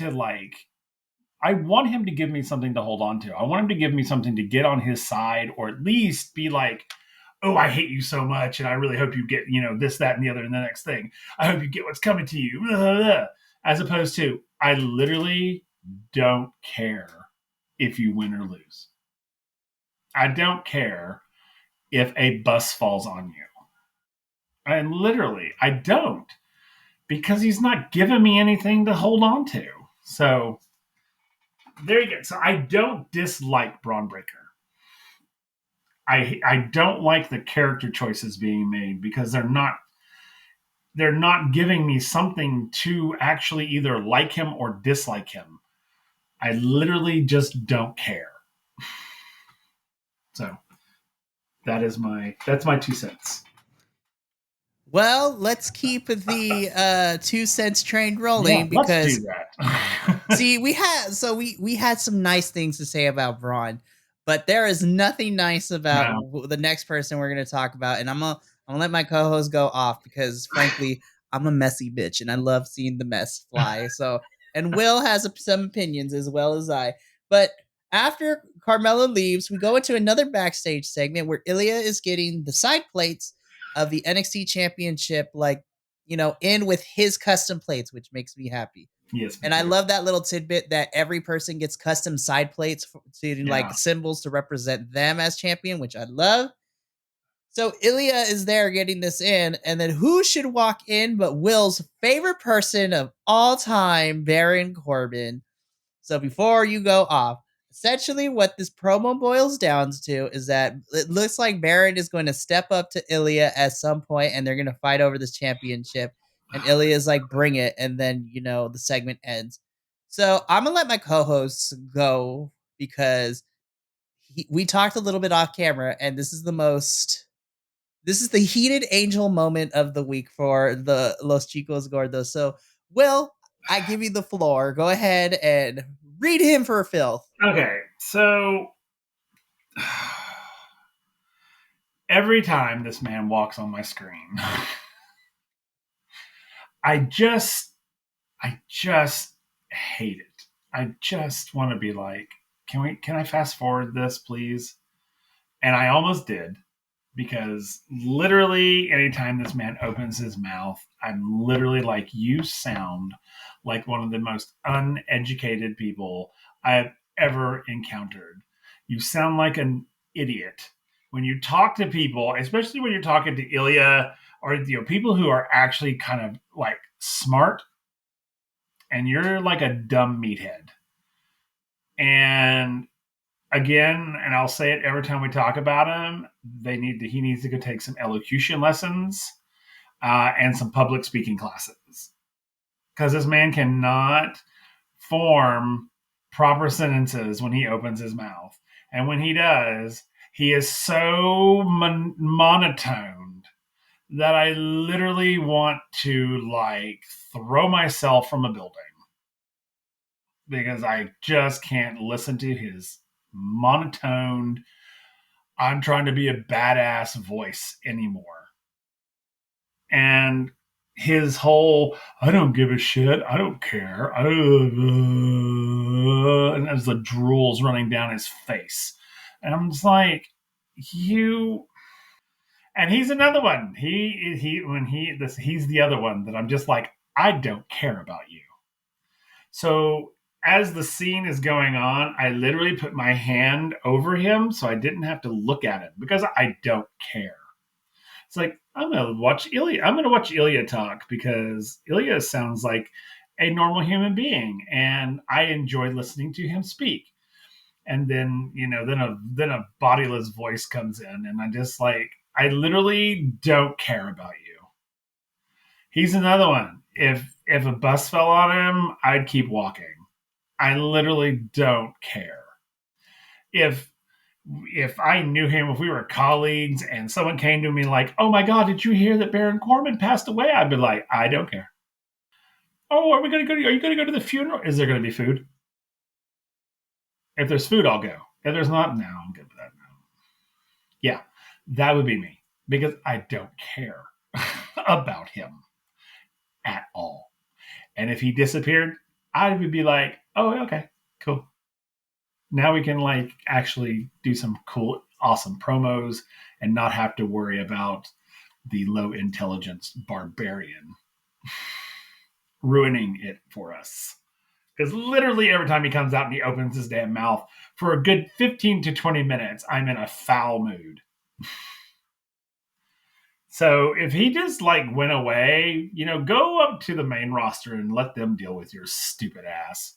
him to give me something to hold on to. I want him to give me something to get on his side, or at least be like, oh, I hate you so much, and I really hope you get, this, that, and the other, and the next thing. I hope you get what's coming to you. Blah, blah, blah. As opposed to, I literally don't care if you win or lose. I don't care if a bus falls on you. I don't. Because he's not giving me anything to hold on to. So, there you go. So, I don't dislike Braun Breaker. I don't like the character choices being made because they're not giving me something to actually either like him or dislike him. I literally just don't care. So that's my 2 cents. Well, let's keep the 2 cents train rolling because let's do that. see, we had some nice things to say about Braun, but there is nothing nice about the next person we're going to talk about, and I'm gonna let my co-host go off because frankly, I'm a messy bitch and I love seeing the mess fly. So, and Will has some opinions as well as I. But after Carmella leaves, we go into another backstage segment where Ilya is getting the side plates of the NXT Championship, in with his custom plates, which makes me happy. Yes, and I love that little tidbit that every person gets custom side plates like symbols to represent them as champion, which I love. So Ilya is there getting this in, and then who should walk in but Will's favorite person of all time, Baron Corbin. So before you go off, essentially what this promo boils down to is that it looks like Baron is going to step up to Ilya at some point, and they're going to fight over this championship. And Ilya is like, bring it. And then, the segment ends. So I'm going to let my co-hosts go because we talked a little bit off camera, and this is the heated angel moment of the week for the Los Chicos Gordos. So, Will, I give you the floor. Go ahead and read him for filth. Okay, so every time this man walks on my screen, I just hate it. I just want to be like, can I fast forward this, please? And I almost did, because literally anytime this man opens his mouth, I'm literally like, you sound like one of the most uneducated people I've ever encountered. You sound like an idiot. When you talk to people, especially when you're talking to Ilya or people who are actually kind of like smart, and you're like a dumb meathead. And again, and I'll say it every time we talk about him, he needs to go take some elocution lessons and some public speaking classes, because this man cannot form proper sentences when he opens his mouth, and when he does, he is so monotoned that I literally want to throw myself from a building, because I just can't listen to his monotoned, I'm trying to be a badass voice anymore. And his whole, I don't give a shit, I don't care, and as the drool's running down his face. And I'm just like, and he's another one. He's the other one that I'm just like, I don't care about you. So as the scene is going on, I literally put my hand over him so I didn't have to look at him, because I don't care. It's like, I'm going to watch Ilya talk, because Ilya sounds like a normal human being, and I enjoy listening to him speak. And then, then a bodiless voice comes in, and I literally don't care about you. He's another one. If a bus fell on him, I'd keep walking. I literally don't care. If I knew him, if we were colleagues and someone came to me like, oh my God, did you hear that Baron Corbin passed away? I'd be like, I don't care. Oh, are you going to go to the funeral? Is there going to be food? If there's food, I'll go. If there's not, no, I'm good with that. No. Yeah, that would be me, because I don't care about him. at all. And if he disappeared, I would be like, oh, okay, cool. Now we can like actually do some cool, awesome promos and not have to worry about the low intelligence barbarian ruining it for us. Because literally every time he comes out and he opens his damn mouth for a good 15 to 20 minutes, I'm in a foul mood. So if he just like went away, go up to the main roster and let them deal with your stupid ass,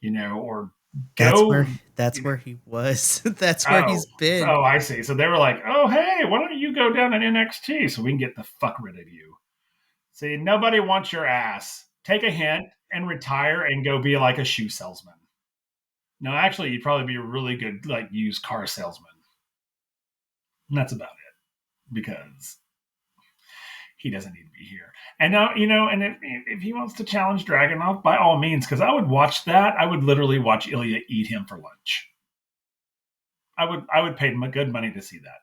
or go. That's where he was. That's where he's been. Oh, I see. So they were like, oh, hey, why don't you go down in NXT so we can get the fuck rid of you? See, nobody wants your ass. Take a hint and retire and go be like a shoe salesman. No, actually, you'd probably be a really good like used car salesman. And that's about it. Because he doesn't need to be here. And now, and if he wants to challenge Dragunov, by all means, because I would watch that. I would literally watch Ilya eat him for lunch. I would pay good money to see that.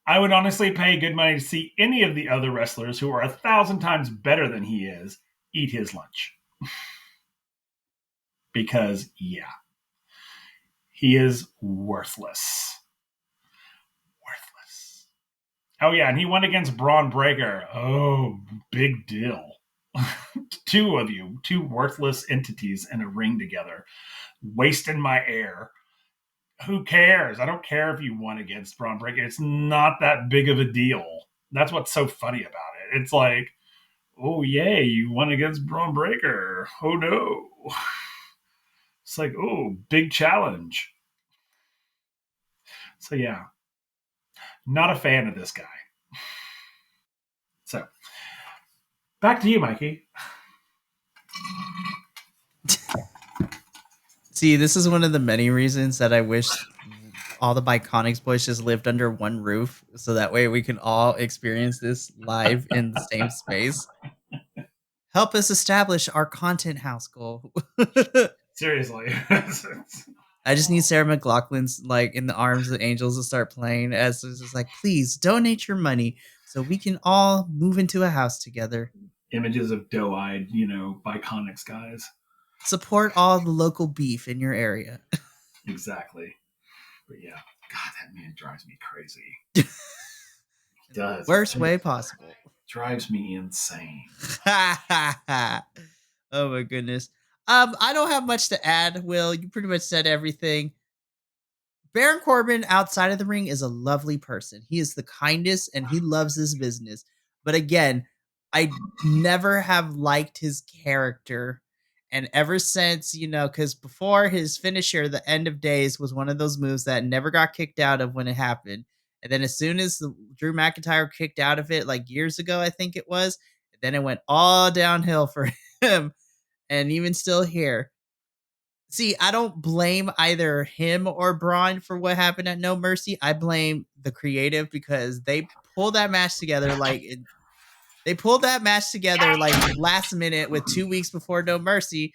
I would honestly pay good money to see any of the other wrestlers who are 1,000 times better than he is eat his lunch. Because, yeah, he is worthless. Worthless. Oh, yeah, and he went against Braun Breaker. Oh, big deal. Two of you, two worthless entities in a ring together, wasting my air. Who cares? I don't care if you won against Braun Breaker. It's not that big of a deal. That's what's so funny about it. It's like, oh, yay, you won against Braun Breaker. Oh, no. It's like, oh, big challenge. So, yeah, not a fan of this guy. So, back to you, Mikey. See, this is one of the many reasons that I wish all the Biconics boys just lived under one roof, so that way we can all experience this live in the same space. Help us establish our content house goal. Seriously. I just need Sarah McLachlan's like in the arms of angels to start playing as it's just like, please donate your money so we can all move into a house together. Images of doe-eyed, Biconics guys. Support all the local beef in your area. Exactly. But yeah, God, that man drives me crazy. He does. Worst way possible. Drives me insane. Oh my goodness. I don't have much to add, Will. You pretty much said everything. Baron Corbin outside of the ring is a lovely person. He is the kindest and he loves this business. But again, I never have liked his character. And ever since, because before his finisher, the End of Days was one of those moves that never got kicked out of when it happened. And then as soon as Drew McIntyre kicked out of it, like years ago, I think it was, then it went all downhill for him. And even still here. See, I don't blame either him or Braun for what happened at No Mercy. I blame the creative because they pulled that match together like last minute with 2 weeks before No Mercy.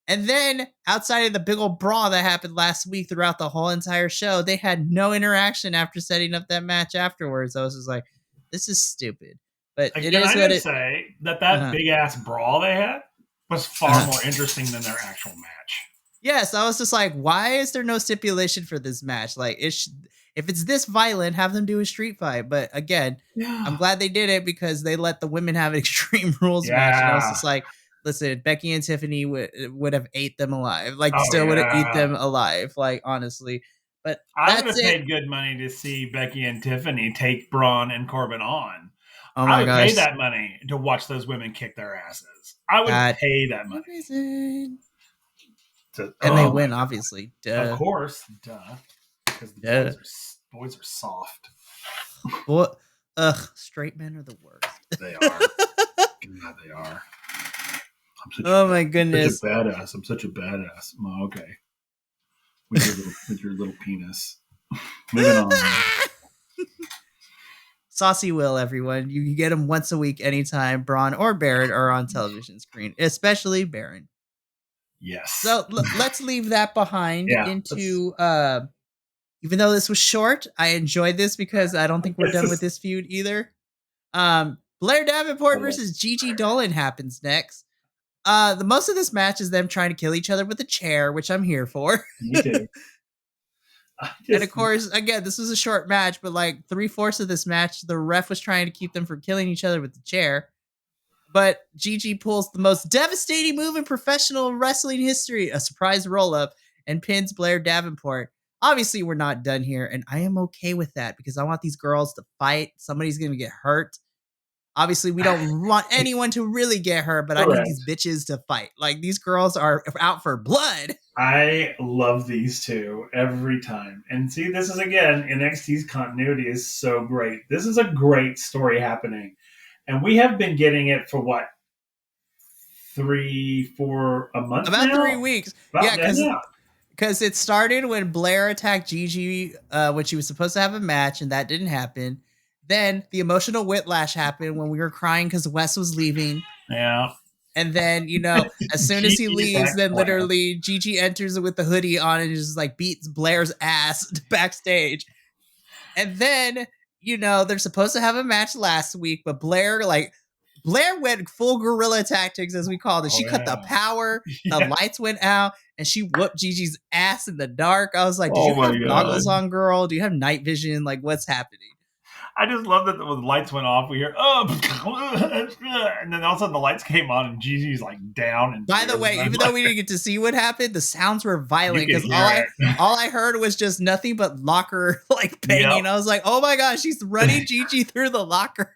And then outside of the big old brawl that happened last week throughout the whole entire show, they had no interaction after setting up that match afterwards. I was just like, this is stupid. But Again, it is I did say that big ass brawl they had was far more interesting than their actual match. Yes, I was just like, why is there no stipulation for this match? Like, if it's this violent, have them do a street fight. But again, I'm glad they did it because they let the women have an Extreme Rules match. And I was just like, listen, Becky and Tiffany would have ate them alive. Like, would have eat them alive. Like, honestly. But I would have paid good money to see Becky and Tiffany take Braun and Corbin on. Oh my gosh. I would pay that money to watch those women kick their asses. I would pay that money. And they win, obviously. Duh. Of course. Duh. Because the boys are soft. Straight men are the worst. They are. God, they are. My goodness. I'm such a badass. Oh, okay. With your little penis. Moving on. Saucy Will, everyone. You can get him once a week anytime Braun or Baron are on television screen, especially Baron. Yes. So let's leave that behind into even though this was short, I enjoyed this because I don't think we're done with this feud either. Blair Davenport versus Gigi Dolan happens next. The most of this match is them trying to kill each other with a chair, which I'm here for. Me too. And of course, again, this was a short match, but like 3/4 of this match, the ref was trying to keep them from killing each other with the chair. But Gigi pulls the most devastating move in professional wrestling history, a surprise roll-up, and pins Blair Davenport. Obviously, we're not done here, and I am okay with that because I want these girls to fight. Somebody's going to get hurt. Obviously, we don't want anyone to really get hurt, but Correct. I need these bitches to fight. Like, these girls are out for blood. I love these two every time. And see, this is, again, NXT's continuity is so great. This is a great story happening. And we have been getting it for what? 3-4 a month About now? 3 weeks. Because it started when Blair attacked Gigi when she was supposed to have a match, and that didn't happen. Then the emotional whiplash happened when we were crying because Wes was leaving. Yeah. And then, as soon as he leaves, then literally Gigi enters with the hoodie on and just like beats Blair's ass backstage. And then, they're supposed to have a match last week, but Blair went full guerrilla tactics, as we called it. She cut the power, the lights went out, and she whooped Gigi's ass in the dark. I was like, did you have goggles on, girl? Do you have night vision? Like, what's happening? I just love that when the lights went off, we hear, and then all of a sudden the lights came on and Gigi's like down. And by the way, even though we didn't get to see what happened, the sounds were violent because all I heard was just nothing but locker like banging. Yep. I was like, oh my gosh, she's running Gigi through the locker.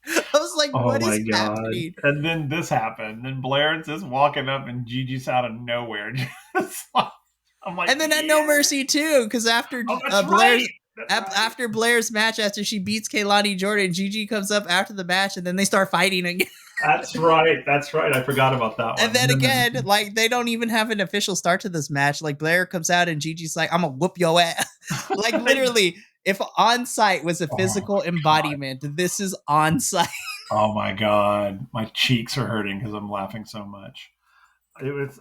I was like, what is happening? And then this happened. Then Blair's just walking up and Gigi's out of nowhere. I'm like, and then at No Mercy too, because after Blair's. After Blair's match, after she beats Kaylani Jordan, Gigi comes up after the match, and then they start fighting again. That's right. I forgot about that one. And then again, like, they don't even have an official start to this match. Like, Blair comes out, and Gigi's like, I'm gonna whoop your ass. Like, literally, if On Site was a physical embodiment, this is On Site. Oh my God. My cheeks are hurting because I'm laughing so much.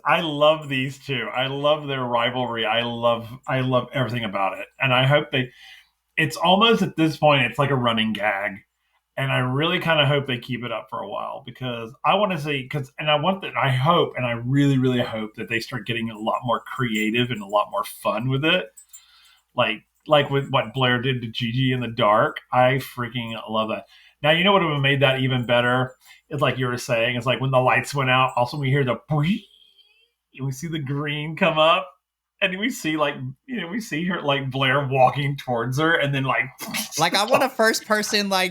I love these two. I love their rivalry. I love everything about it. And I hope it's almost at this point, it's like a running gag. And I really kind of hope they keep it up for a while because I want to see, I hope, and I really, really hope that they start getting a lot more creative and a lot more fun with it. Like with what Blair did to Gigi in the dark. I freaking love that. Now, you know what would have made that even better? It's like you were saying, it's like when the lights went out, also we hear the and we see the green come up, and we see we see her like Blair walking towards her, and then like I want a first person I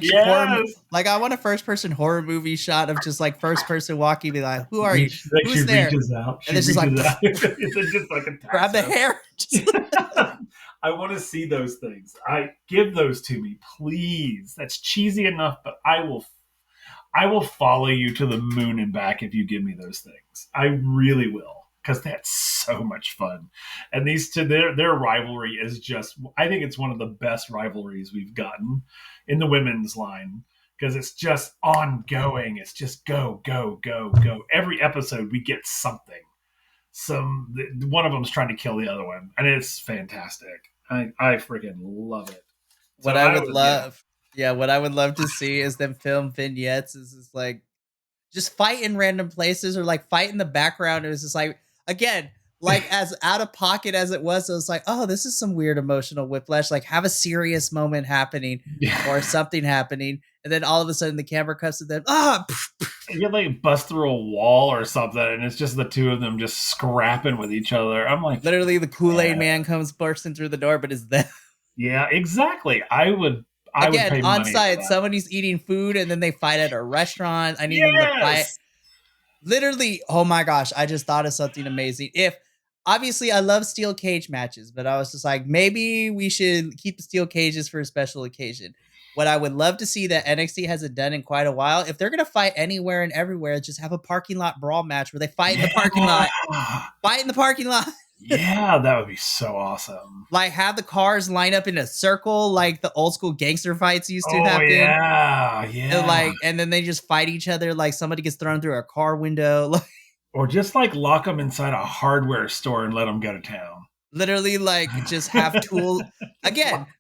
want a first person horror movie shot of just like first person walking, be like, who are you? Who's there? Out. And it's just like it's just like a grab the hair. I want to see those things. I give those to me, please. That's cheesy enough, but I will follow you to the moon and back if you give me those things. I really will. Because that's so much fun. And these two, their rivalry is just, I think it's one of the best rivalries we've gotten in the women's line. Because it's just ongoing. It's just go, go, go, go. Every episode we get something. One of them's trying to kill the other one. And it's fantastic. I freaking love it. What I would love to see is them film vignettes. Is just like, just fight in random places or like fight in the background. It was just like, again, like as out of pocket as it was like, oh, this is some weird emotional whiplash. Like have a serious moment happening or something happening. And then all of a sudden the camera cuts to them. You like bust through a wall or something. And it's just the two of them just scrapping with each other. I'm like, literally the Kool-Aid man comes bursting through the door, but it's them. Yeah, exactly. I would again, on site, somebody's eating food and then they fight at a restaurant. I need them to fight. Literally, oh my gosh, I just thought of something amazing. Obviously, I love steel cage matches, but I was just like, maybe we should keep the steel cages for a special occasion. What I would love to see that NXT hasn't done in quite a while, if they're going to fight anywhere and everywhere, just have a parking lot brawl match where they fight in the parking lot. Fight in the parking lot. Yeah, that would be so awesome. Like have the cars line up in a circle like the old school gangster fights used to happen. Yeah. And then they just fight each other like somebody gets thrown through a car window. Or just like lock them inside a hardware store and let them go to town. Literally, like, just have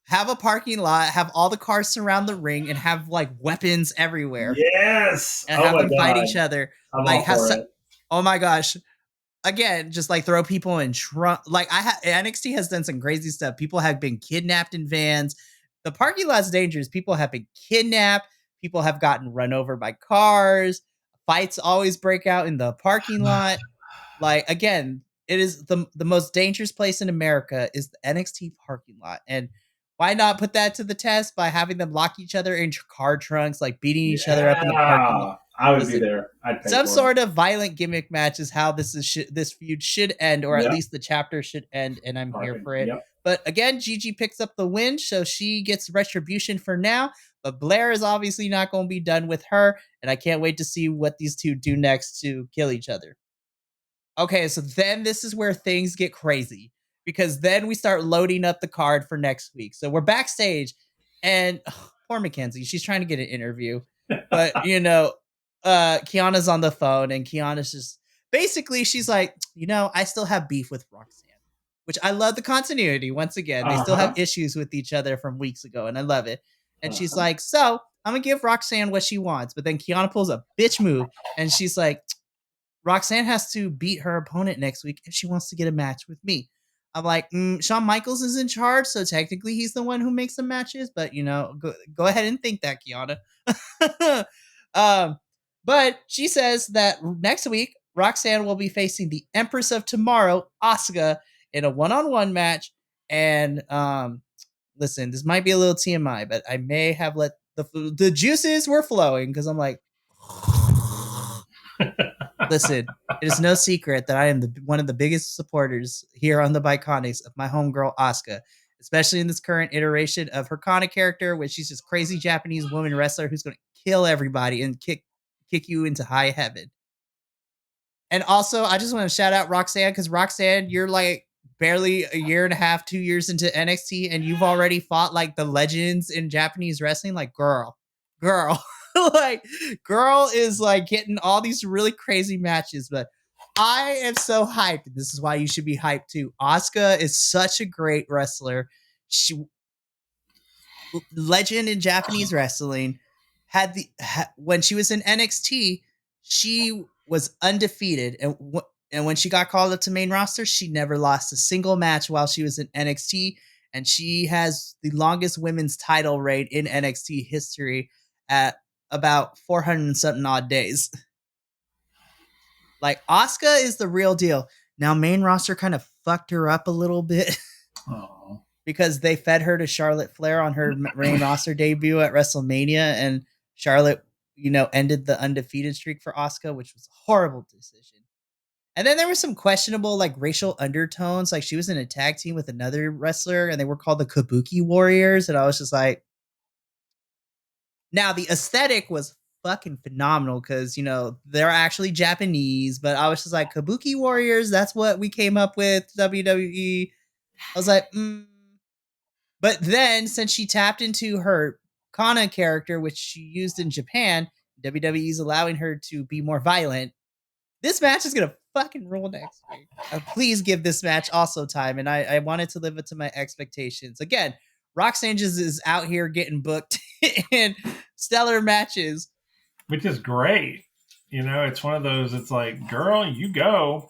have a parking lot, have all the cars surround the ring, and have like weapons everywhere, Yes. and Oh have my them fight god. each other. I'm Like, all for it. oh my gosh. Again, just like throw people in trunk. Like, NXT has done some crazy stuff. People have been kidnapped in vans. The parking lot's dangerous. People have been kidnapped. People have gotten run over by cars. Fights always break out in the parking lot. Like, again, it is the most dangerous place in America is the NXT parking lot. And why not put that to the test by having them lock each other in car trunks, like beating each other up in the parking lot? Yeah. I would be Listen, there. I'd pay some for sort of violent gimmick match is how this feud should end, or it. at Yep. least the chapter should end, and I'm here Perfect. for it. Yep. But again, Gigi picks up the win, so she gets retribution for now. But Blair is obviously not going to be done with her, and I can't wait to see what these two do next to kill each other. Okay, so then this is where things get crazy, because then we start loading up the card for next week. So we're backstage, and poor Mackenzie, she's trying to get an interview, but Kiana's on the phone, and Kiana's just basically, she's like, I still have beef with Roxanne, which I love the continuity. Once again, they still have issues with each other from weeks ago, and I love it. And she's like, so I'm gonna give Roxanne what she wants, but then Kiana pulls a bitch move, and she's like, Roxanne has to beat her opponent next week if she wants to get a match with me. I'm like, Shawn Michaels is in charge, so technically he's the one who makes the matches. But go ahead and think that, Kiana. But she says that next week Roxanne will be facing the Empress of Tomorrow, Asuka, in a one-on-one match. And listen, this might be a little TMI, but I may have let the juices were flowing, because I'm like. Listen, it is no secret that I am one of the biggest supporters here on the Biconics of my homegirl Asuka, especially in this current iteration of her Kana character, where she's this crazy Japanese woman wrestler who's going to kill everybody and kick you into high heaven. And also, I just want to shout out Roxanne, because Roxanne, you're like barely a year and a half, 2 years into NXT, and you've already fought like the legends in Japanese wrestling. Like, girl. Like, girl is like getting all these really crazy matches, but I am so hyped. This is why you should be hyped too. Asuka is such a great wrestler. She legend in Japanese wrestling. When she was in NXT, she was undefeated, and when she got called up to main roster, she never lost a single match while she was in NXT, and she has the longest women's title reign in NXT history at about 400 and something odd days. Like, Asuka is the real deal. Now, main roster kind of fucked her up a little bit because they fed her to Charlotte Flair on her main roster debut at WrestleMania, and Charlotte, ended the undefeated streak for Asuka, which was a horrible decision. And then there were some questionable, like, racial undertones. Like, she was in a tag team with another wrestler, and they were called the Kabuki Warriors, and I was just like, now, the aesthetic was fucking phenomenal, because, they're actually Japanese, but I was just like, Kabuki Warriors, that's what we came up with, WWE. I was like, But then, since she tapped into her Kana character, which she used in Japan, WWE is allowing her to be more violent. This match is going to fucking rule next week. Please give this match also time, and I wanted to live up to my expectations. Again, Roxanne is out here getting booked in stellar matches, which is great. It's one of those. It's like, girl, you go,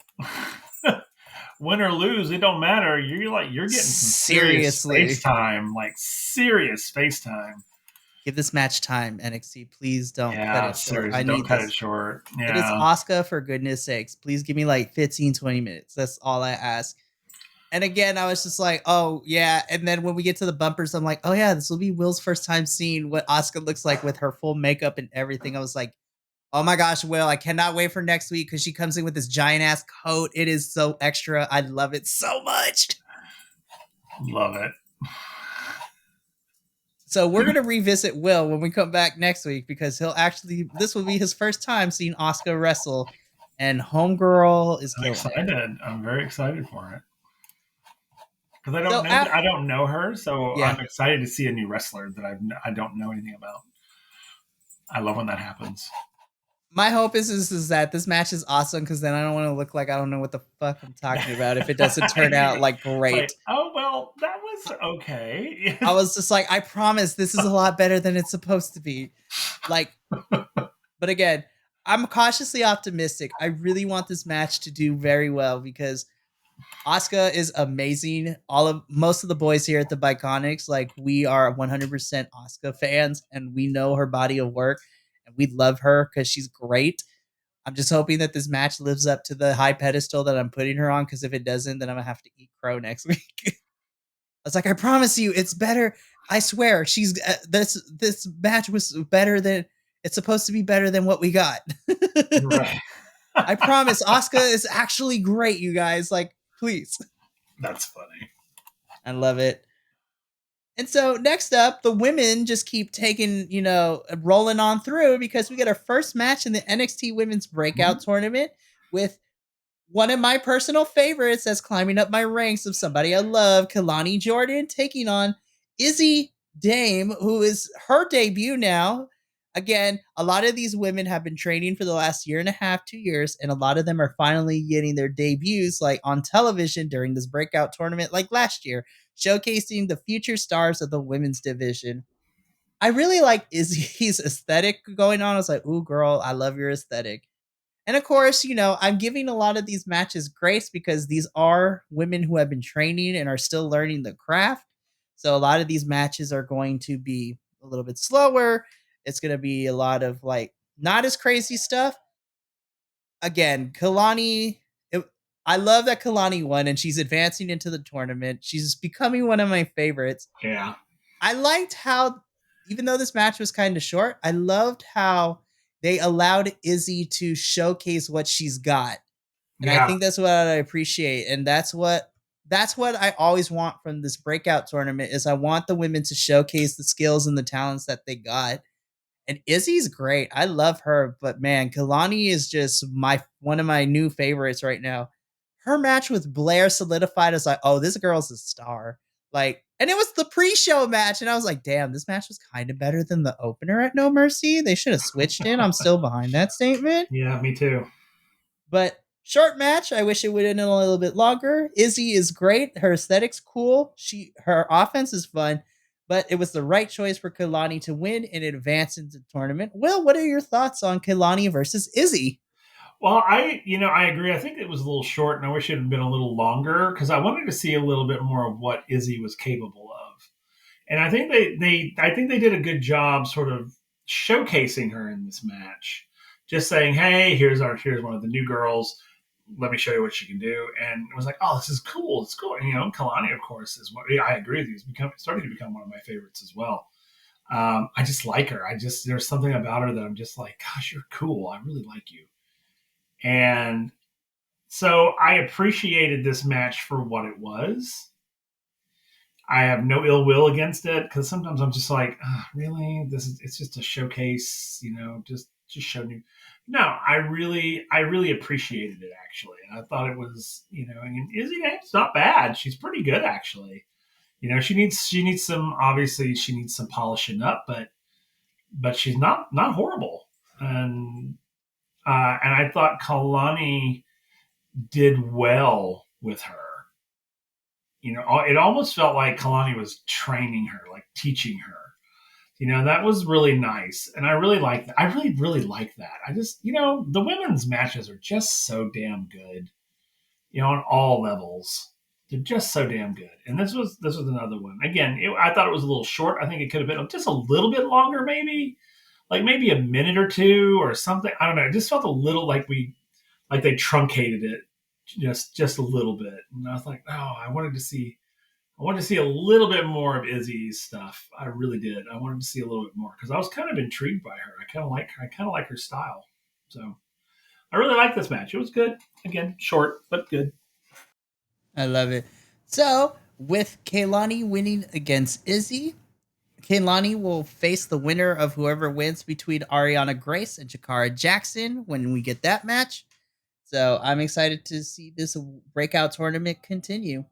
win or lose, it don't matter. You're getting some serious face time, like serious face time. Give this match time, NXT. Please don't cut it short. I don't cut it short. Yeah. It is Asuka, for goodness sakes. Please give me like 15, 20 minutes. That's all I ask. And again, I was just like, oh, yeah. And then when we get to the bumpers, I'm like, oh, yeah, this will be Will's first time seeing what Asuka looks like with her full makeup and everything. I was like, oh, my gosh, Will, I cannot wait for next week, because she comes in with this giant-ass coat. It is so extra. I love it so much. Love it. So we're going to revisit Will when we come back next week, because this will be his first time seeing Asuka wrestle, and homegirl is killing. I'm excited. I'm very excited for it. Because I don't know her, so yeah. I'm excited to see a new wrestler that I don't know anything about. I love when that happens. My hope is that this match is awesome because then I don't want to look like I don't know what the fuck I'm talking about if it doesn't turn out like great. Like, oh well, that was okay. I was just like, I promise this is a lot better than it's supposed to be. Like, but again, I'm cautiously optimistic. I really want this match to do very well because Asuka is amazing. Most of the boys here at the Biconics, like we are 100% Asuka fans, and we know her body of work, and we love her because she's great. I'm just hoping that this match lives up to the high pedestal that I'm putting her on. Because if it doesn't, then I'm gonna have to eat crow next week. I was like, I promise you, it's better. I swear, she's this match was better than it's supposed to be better than what we got. Right. I promise, Asuka is actually great, you guys. Like, please. That's funny. I love it. And so next up, the women just keep taking, rolling on through because we get our first match in the NXT Women's Breakout Tournament with one of my personal favorites that's climbing up my ranks of somebody I love, Kalani Jordan, taking on Izzy Dame, who is her debut now. Again, a lot of these women have been training for the last year and a half, 2 years, and a lot of them are finally getting their debuts like on television during this breakout tournament like last year, showcasing the future stars of the women's division. I really like Izzy's aesthetic going on. I was like, ooh, girl, I love your aesthetic. And of course, I'm giving a lot of these matches grace because these are women who have been training and are still learning the craft. So a lot of these matches are going to be a little bit slower. It's going to be a lot of like not as crazy stuff. Again, I love that Kalani won and she's advancing into the tournament. She's becoming one of my favorites. Yeah. I liked how, even though this match was kind of short, I loved how they allowed Izzy to showcase what she's got. And I think that's what I appreciate. And that's what I always want from this breakout tournament is I want the women to showcase the skills and the talents that they got. And Izzy's great. I love her, but man, Kalani is just one of my new favorites right now. Her match with Blair solidified as like, oh, this girl's a star. Like, and it was the pre-show match, and I was like, damn, this match was kind of better than the opener at No Mercy. They should have switched it. I'm still behind that statement. Yeah, me too. But short match. I wish it would have been a little bit longer. Izzy is great. Her aesthetic's cool. Her offense is fun. But it was the right choice for Kalani to win and advance into the tournament. Will, what are your thoughts on Kalani versus Izzy? Well, I agree. I think it was a little short, and I wish it had been a little longer because I wanted to see a little bit more of what Izzy was capable of. And I think they did a good job sort of showcasing her in this match. Just saying, "Hey, here's one of the new girls. Let me show you what she can do." And it was like, "Oh, this is cool. It's cool." And Kalani, of course, is what I agree with you. Is starting to become one of my favorites as well. I just like her. There's something about her that I'm just like, "Gosh, you're cool. I really like you." And so I appreciated this match for what it was. I have no ill will against it because sometimes I'm just like, really, it's just a showcase, just show new. No, I really appreciated it actually, and I thought it was, and Izzy Dame's not bad. She's pretty good actually. She needs some, obviously she needs some polishing up, but she's not horrible. And I thought Kalani did well with her. It almost felt like Kalani was training her, like teaching her. That was really nice. And I really like that. I really, really like that. I just, the women's matches are just so damn good, on all levels. They're just so damn good. And this was another one. Again, I thought it was a little short. I think it could have been just a little bit longer, maybe. Like maybe a minute or two or something. I don't know. It just felt a little like they truncated it just a little bit. And I was like, oh, I wanted to see a little bit more of Izzy's stuff. I really did. I wanted to see a little bit more because I was kind of intrigued by her. I kind of like her style. So I really like this match. It was good. Again, short but good. I love it. So with Kalani winning against Izzy, Kalani will face the winner of whoever wins between Ariana Grace and Jakara Jackson when we get that match. So I'm excited to see this breakout tournament continue.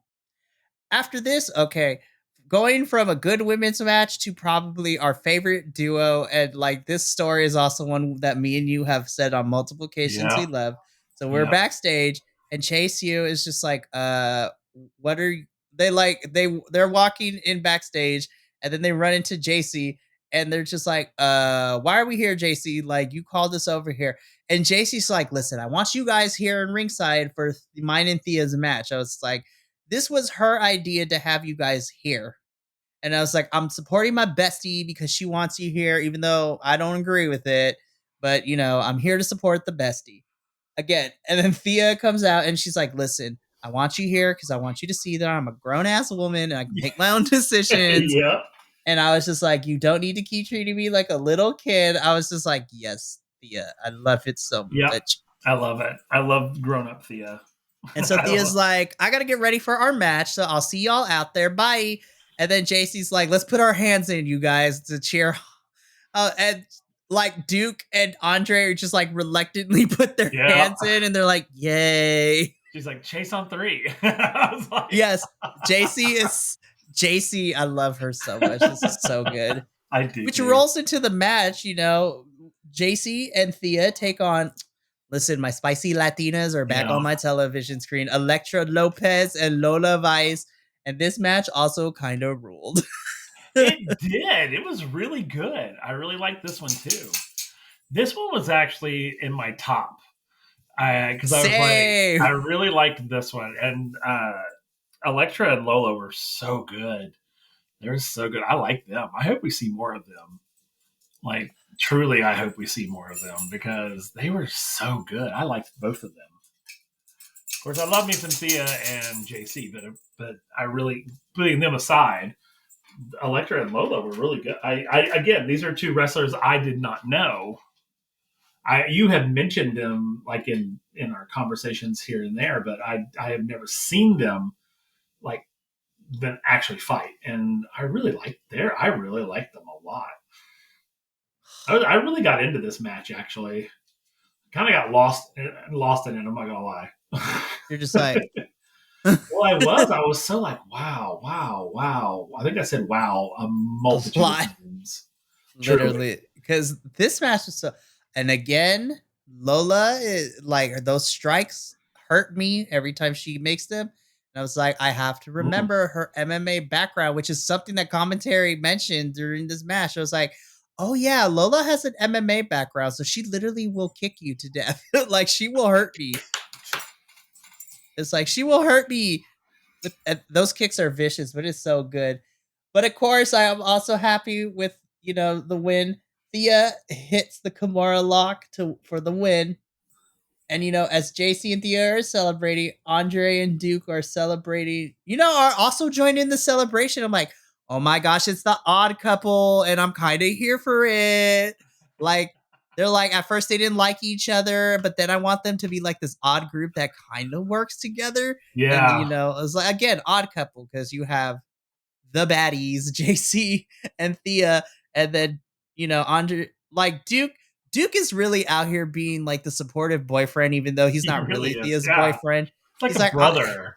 After this, okay, going from a good women's match to probably our favorite duo, and like this story is also one that me and you have said on multiple occasions we love. So we're backstage, and Chase U is just like, what are they like? They're walking in backstage, and then they run into JC, and they're just like, why are we here, JC? Like, you called us over here. And JC's like, listen, I want you guys here in ringside for mine and Thea's match. I was like, this was her idea to have you guys here. And I was like, I'm supporting my bestie because she wants you here, even though I don't agree with it. But, you know, I'm here to support the bestie. Again. And then Thea comes out and she's like, listen, I want you here because I want you to see that I'm a grown ass woman and I can make my own decisions. And I was just like, you don't need to keep treating me like a little kid. I was just like, yes, Thea. I love it so much. I love it. I love grown up Thea. And so Thea's like, I got to get ready for our match. So I'll see y'all out there. Bye. And then JC's like, let's put our hands in, you guys, to cheer. And like Duke and Andre are just like reluctantly put their hands in and they're like, yay. She's like, Chase on 3. I was like, yes. JC, I love her so much. This is so good. I do. Which rolls into the match, you know, JC and Thea take on, listen, my spicy Latinas are back on my television screen. Elektra Lopez and Lola Vice. And this match also kind of ruled. It did. It was really good. I really liked this one too. This one was actually in my top. Because I was like, I really liked this one. And Elektra and Lola were so good. They were so good. I like them. I hope we see more of them. Like, truly, I hope we see more of them because they were so good. I liked both of them. Of course, I love me some Thea and JC, but I really, putting them aside, Elektra and Lola were really good. Again, these are two wrestlers I did not know. You have mentioned them like in our conversations here and there, but I have never seen them like them actually fight, and I really liked them a lot. I really got into this match actually. Kind of got lost in it. I'm not gonna lie. You're just like, well, I was so like, wow. I think I said wow a multitude of times. Literally, because this match was so. And again, Lola, like those strikes hurt me every time she makes them. And I was like, I have to remember her MMA background, which is something that commentary mentioned during this match. I was like, oh yeah, Lola has an MMA background, so she literally will kick you to death. Like, she will hurt me. It's like, she will hurt me. Those kicks are vicious, but it's so good. But of course, I am also happy with, you know, the win. Thea hits the Kimura lock for the win. And, you know, as JC and Thea are celebrating, Andre and Duke are celebrating, you know, are also joining in the celebration. I'm like, oh my gosh, it's the odd couple, and I'm kind of here for it. Like, they're like, at first they didn't like each other, but then I want them to be like this odd group that kind of works together. Yeah. And, you know, it was like, again, odd couple, because you have the baddies, JC and Thea, and then, you know, Andre, like Duke is really out here being like the supportive boyfriend, even though he's not really Thea's boyfriend. It's like he's a brother.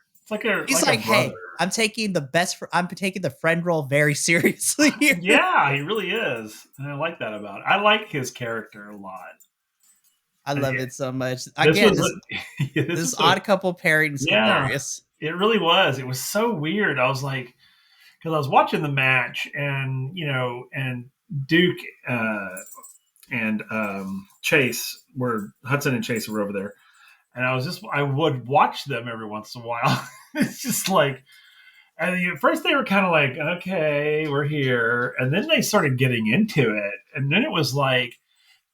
He's like, hey, I'm taking the friend role very seriously here. Yeah, he really is. And I like that about it. I like his character a lot. I love it so much. Again, this odd couple pairing is hilarious. It really was. It was so weird. I was like, because I was watching the match, and you know, and Duke and Hudson and Chase were over there, and I would watch them every once in a while. It's just like, and at first they were kind of like, okay, we're here, and then they started getting into it, and then it was like,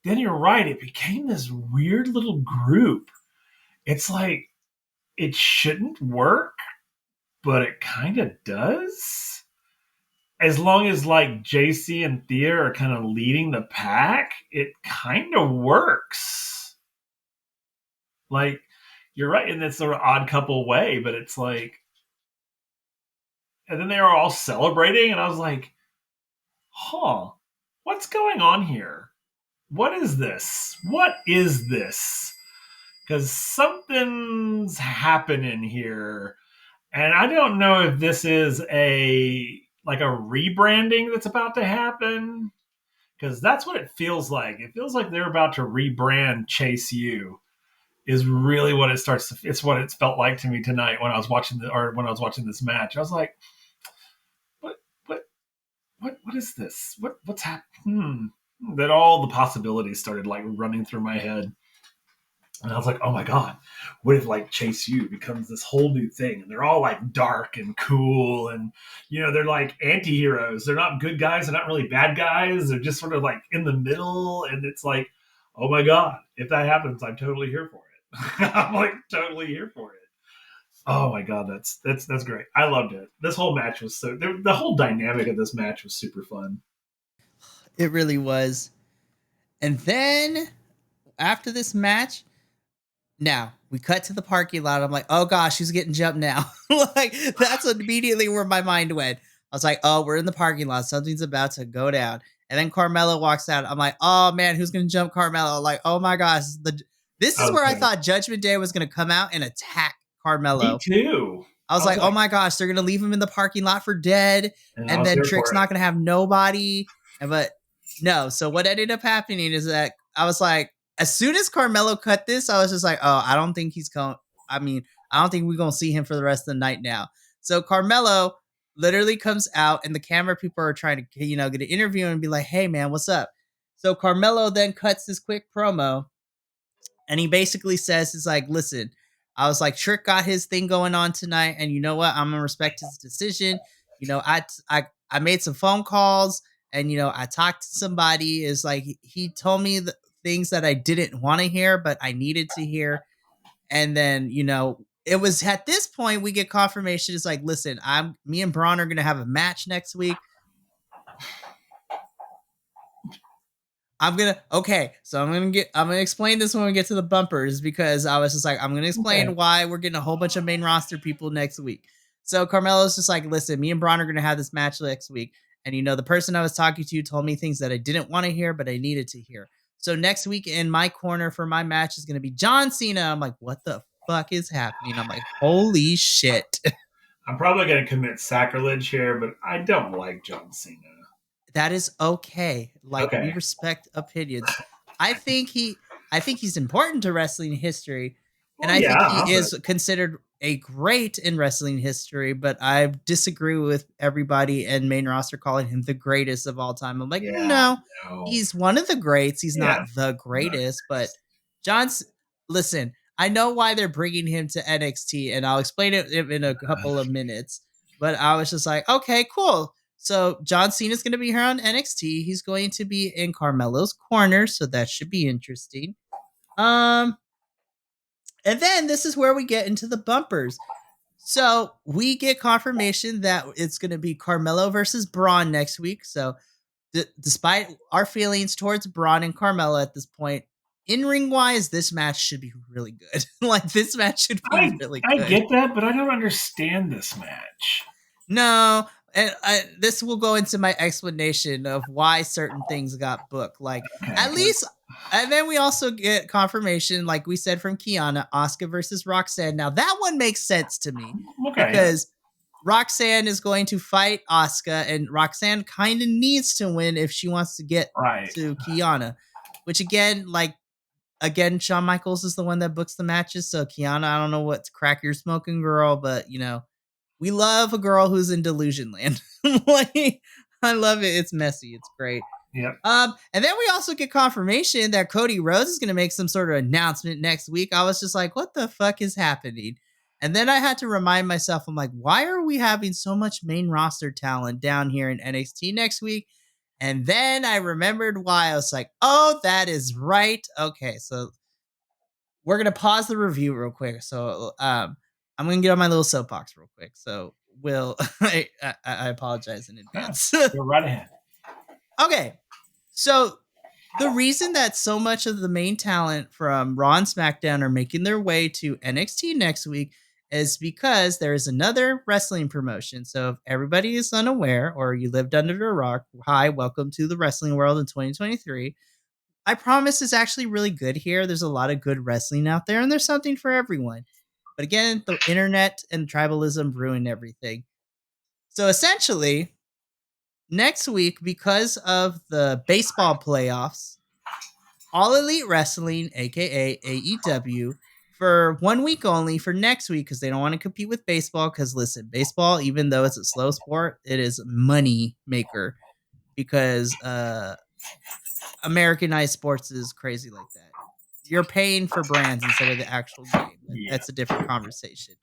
then you're right, it became this weird little group. It's like, it shouldn't work, but it kind of does. As long as like JC and Thea are kind of leading the pack, it kind of works. Like, you're right in this sort of odd couple way, but it's like, and then they were all celebrating, and I was like, huh, what's going on here? What is this? Because something's happening here. And I don't know if this is a like a rebranding that's about to happen? Because that's what it feels like. It feels like they're about to rebrand Chase U. Is really what it starts to. It's what it's felt like to me tonight when I was watching this match. I was like, what, what is this? What's happening? That all the possibilities started like running through my head. And I was like, oh my God, what if like Chase U becomes this whole new thing? And they're all like dark and cool. And, they're like anti-heroes. They're not good guys. They're not really bad guys. They're just sort of like in the middle. And it's like, oh my God, if that happens, I'm totally here for it. I'm like totally here for it. Oh my God, that's great. I loved it. This whole match was the whole dynamic of this match was super fun. It really was. And then after this match, now we cut to the parking lot. I'm like, oh gosh, who's getting jumped now? Like, that's immediately where my mind went. I was like, oh, we're in the parking lot. Something's about to go down. And then Carmelo walks out. I'm like, oh man, who's going to jump Carmelo? Like, oh my gosh. This is where I thought Judgment Day was going to come out and attack Carmelo. Me too. I was like, oh my gosh, they're going to leave him in the parking lot for dead. And then Trick's not going to have nobody. But no. So what ended up happening is that I was like, as soon as Carmelo cut this, I was just like, oh, I don't think he's going. I mean, I don't think we're going to see him for the rest of the night now. So Carmelo literally comes out and the camera people are trying to, get an interview and be like, hey man, what's up? So Carmelo then cuts this quick promo and he basically says, it's like, listen, I was like, Trick got his thing going on tonight. And you know what? I'm going to respect his decision. I made some phone calls and, I talked to somebody. Is like, he told me the things that I didn't want to hear, but I needed to hear. And then, it was at this point we get confirmation. It's like, listen, me and Braun are going to have a match next week. I'm going to explain this when we get to the bumpers, because I was just like, I'm going to explain why we're getting a whole bunch of main roster people next week. So Carmelo's just like, listen, me and Braun are going to have this match next week. And, the person I was talking to told me things that I didn't want to hear, but I needed to hear. So next week in my corner for my match is going to be John Cena. I'm like, what the fuck is happening? I'm like, holy shit. I'm probably going to commit sacrilege here, but I don't like John Cena. That is okay. Like, we respect opinions. I think he's important to wrestling history. And I think he is considered a great in wrestling history, but I disagree with everybody and main roster calling him the greatest of all time. I'm like, no, he's one of the greats. He's not the greatest, but listen, I know why they're bringing him to NXT, and I'll explain it in a couple of minutes, but I was just like, okay, cool. So John Cena's going to be here on NXT. He's going to be in Carmelo's corner, so that should be interesting. And then this is where we get into the bumpers. So we get confirmation that it's going to be Carmelo versus Braun next week. So despite our feelings towards Braun and Carmelo at this point, in-ring wise, this match should be really good. Like, this match should be really good. I get that, but I don't understand this match. No, and this will go into my explanation of why certain things got booked. Like, at least... And then we also get confirmation, like we said, from Kiana, Asuka versus Roxanne. Now, that one makes sense to me. Because Roxanne is going to fight Asuka, and Roxanne kind of needs to win if she wants to get to Kiana. Which, again, Shawn Michaels is the one that books the matches. So, Kiana, I don't know what crack you're smoking, girl, but, we love a girl who's in delusion land. Like, I love it. It's messy. It's great. Yep. And then we also get confirmation that Cody Rhodes is going to make some sort of announcement next week. I was just like, what the fuck is happening? And then I had to remind myself, I'm like, why are we having so much main roster talent down here in NXT next week? And then I remembered why. I was like, oh, that is right. Okay, so we're going to pause the review real quick. So I'm going to get on my little soapbox real quick. So I apologize in advance. Go right ahead. Okay, so the reason that so much of the main talent from Raw and SmackDown are making their way to NXT next week is because there is another wrestling promotion. So if everybody is unaware or you lived under a rock, hi, welcome to the wrestling world in 2023. I promise it's actually really good here. There's a lot of good wrestling out there, and there's something for everyone. But again, the internet and tribalism ruined everything. So essentially, next week, because of the baseball playoffs, All Elite Wrestling, aka AEW, for 1 week only for next week, because they don't want to compete with baseball. Because listen, baseball, even though it's a slow sport, it is a money maker because Americanized sports is crazy like that. You're paying for brands instead of the actual game. That's a different conversation.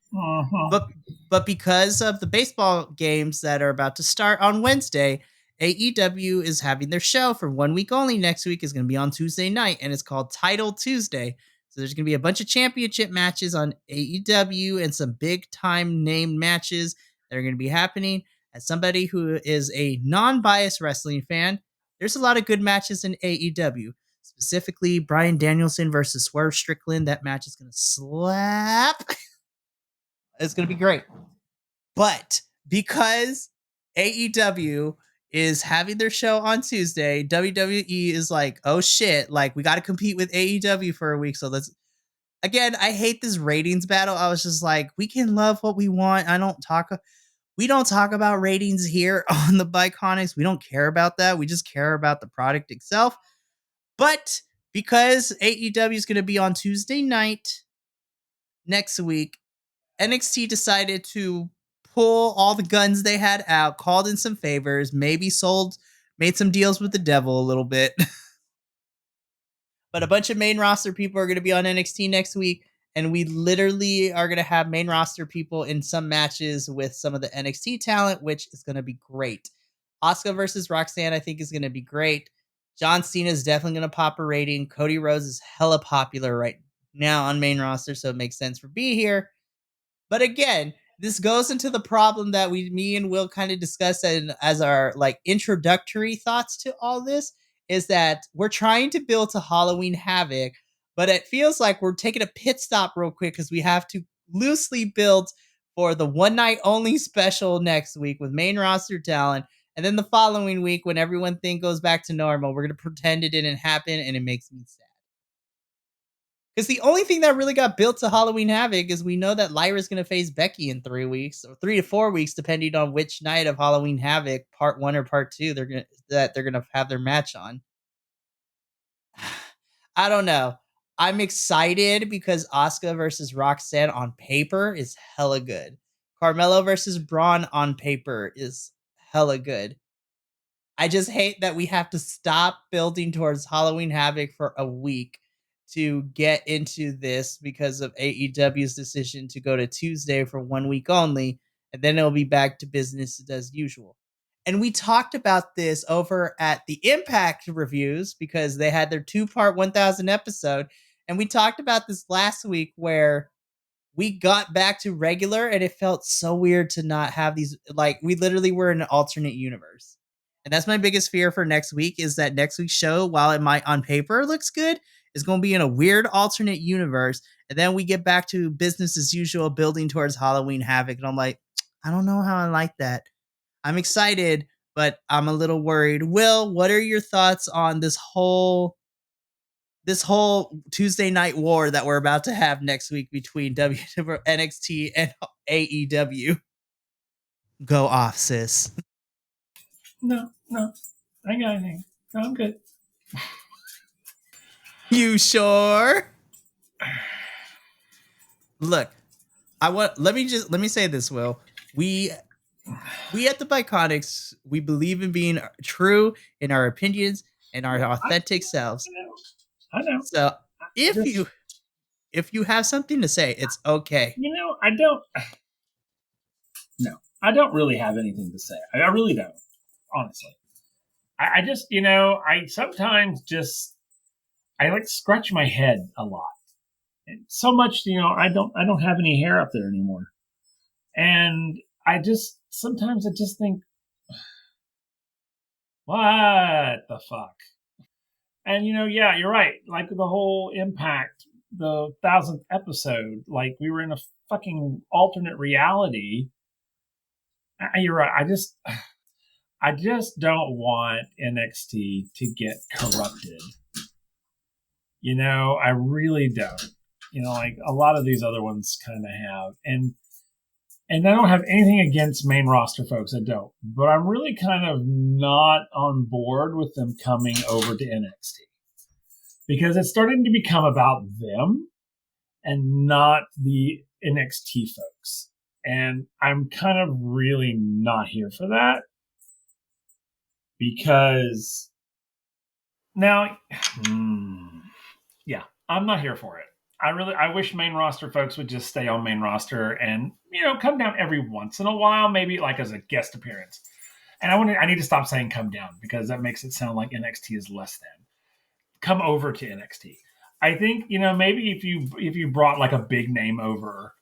But because of the baseball games that are about to start on Wednesday, AEW is having their show for 1 week only. Next week is going to be on Tuesday night, and it's called Title Tuesday. So there's going to be a bunch of championship matches on AEW and some big time named matches that are going to be happening. As somebody who is a non-biased wrestling fan, there's a lot of good matches in AEW. Specifically, Bryan Danielson versus Swerve Strickland. That match is going to slap. It's going to be great. But because AEW is having their show on Tuesday, WWE is like, oh shit, like we got to compete with AEW for a week. So let's, again, I hate this ratings battle. I was just like, we can love what we want. We don't talk about ratings here on the Biconics. We don't care about that. We just care about the product itself. But because AEW is going to be on Tuesday night next week, NXT decided to pull all the guns they had out, called in some favors, maybe made some deals with the devil a little bit. But a bunch of main roster people are going to be on NXT next week, and we literally are going to have main roster people in some matches with some of the NXT talent, which is going to be great. Asuka versus Roxanne, I think, is going to be great. John Cena is definitely going to pop a rating. Cody Rhodes is hella popular right now on main roster, so it makes sense for B here. But again, this goes into the problem that me and Will kind of discussed as our like introductory thoughts to all this, is that we're trying to build to Halloween Havoc, but it feels like we're taking a pit stop real quick because we have to loosely build for the one night only special next week with main roster talent. And then the following week, when everyone goes back to normal, we're going to pretend it didn't happen, and it makes me sad. Because the only thing that really got built to Halloween Havoc is we know that Lyra's going to face Becky in 3 weeks, or 3 to 4 weeks, depending on which night of Halloween Havoc, part 1 or part 2, they're going to have their match on. I don't know. I'm excited because Asuka versus Roxanne on paper is hella good. Carmelo versus Braun on paper is hella good. I just hate that we have to stop building towards Halloween Havoc for a week to get into this because of AEW's decision to go to Tuesday for 1 week only, and then it'll be back to business as usual. And we talked about this over at the Impact reviews because they had their 2-part 1000 episode, and we talked about this last week where we got back to regular, and it felt so weird to not have these, like, we literally were in an alternate universe. And that's my biggest fear for next week, is that next week's show, while it might on paper looks good, is going to be in a weird alternate universe. And then we get back to business as usual, building towards Halloween Havoc. And I'm like, I don't know how I like that. I'm excited, but I'm a little worried. Will, what are your thoughts on this whole Tuesday night war that we're about to have next week between NXT and AEW? Go off, sis. No, I ain't got anything. No, I'm good. You sure? Look, let me say this, Will. We at the Biconics, we believe in being true in our opinions and our authentic selves. I know. So if you have something to say, it's okay. I don't really have anything to say. I really don't, honestly. I just, I sometimes just, I like scratch my head a lot. And so much, I don't have any hair up there anymore. And sometimes I just think, what the fuck? And, yeah, you're right. Like the whole Impact, the 1000th episode, like we were in a fucking alternate reality. You're right. I just don't want NXT to get corrupted. I really don't. Like a lot of these other ones kind of have. And And I don't have anything against main roster folks. I don't. But I'm really kind of not on board with them coming over to NXT. Because it's starting to become about them and not the NXT folks. And I'm kind of really not here for that. Because now, yeah, I'm not here for it. I wish main roster folks would just stay on main roster and, come down every once in a while, maybe like as a guest appearance. And I need to stop saying come down because that makes it sound like NXT is less than. Come over to NXT. I think, maybe if you brought like a big name over,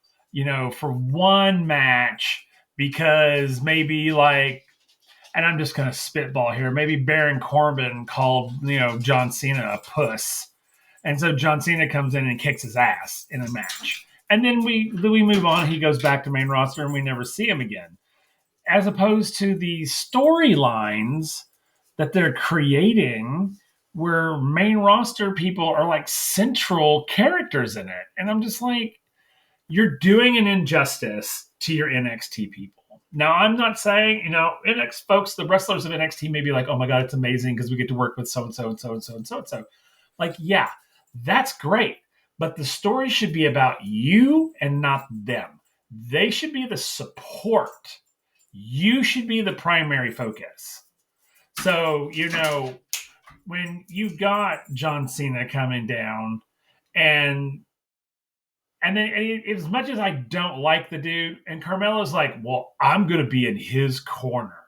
for one match, because maybe like, and I'm just going to spitball here, maybe Baron Corbin called, John Cena a puss. And so John Cena comes in and kicks his ass in a match. And then we move on. He goes back to main roster and we never see him again. As opposed to the storylines that they're creating where main roster people are like central characters in it. And I'm just like, you're doing an injustice to your NXT people. Now, I'm not saying, NXT folks, the wrestlers of NXT may be like, oh my God, it's amazing because we get to work with so-and-so and so-and-so and so-and-so. Like, yeah, that's great. But the story should be about you and not them. They should be the support. You should be the primary focus. So, when you got John Cena coming down and then as much as I don't like the dude, and Carmelo's like, well, I'm going to be in his corner.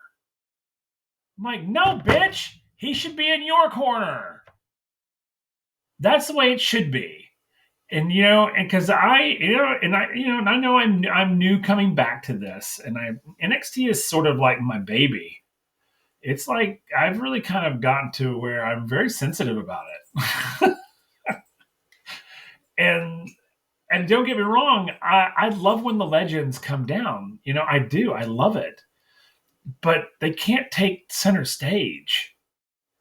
I'm like, no, bitch. He should be in your corner. That's the way it should be. And, and because I know I'm new coming back to this. And NXT is sort of like my baby. It's like I've really kind of gotten to where I'm very sensitive about it. And don't get me wrong, I love when the legends come down. I do. I love it. But they can't take center stage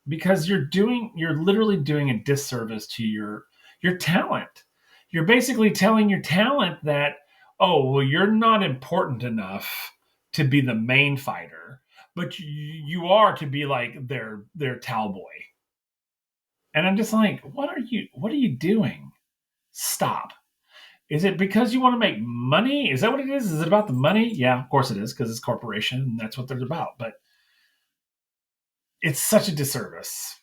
because you're literally doing a disservice to your talent. You're basically telling your talent that, oh, well, you're not important enough to be the main fighter, but you are to be like their towel boy. And I'm just like, what are you doing? Stop. Is it because you want to make money? Is that what it is? Is it about the money? Yeah, of course it is, because it's a corporation and that's what they're about. But it's such a disservice.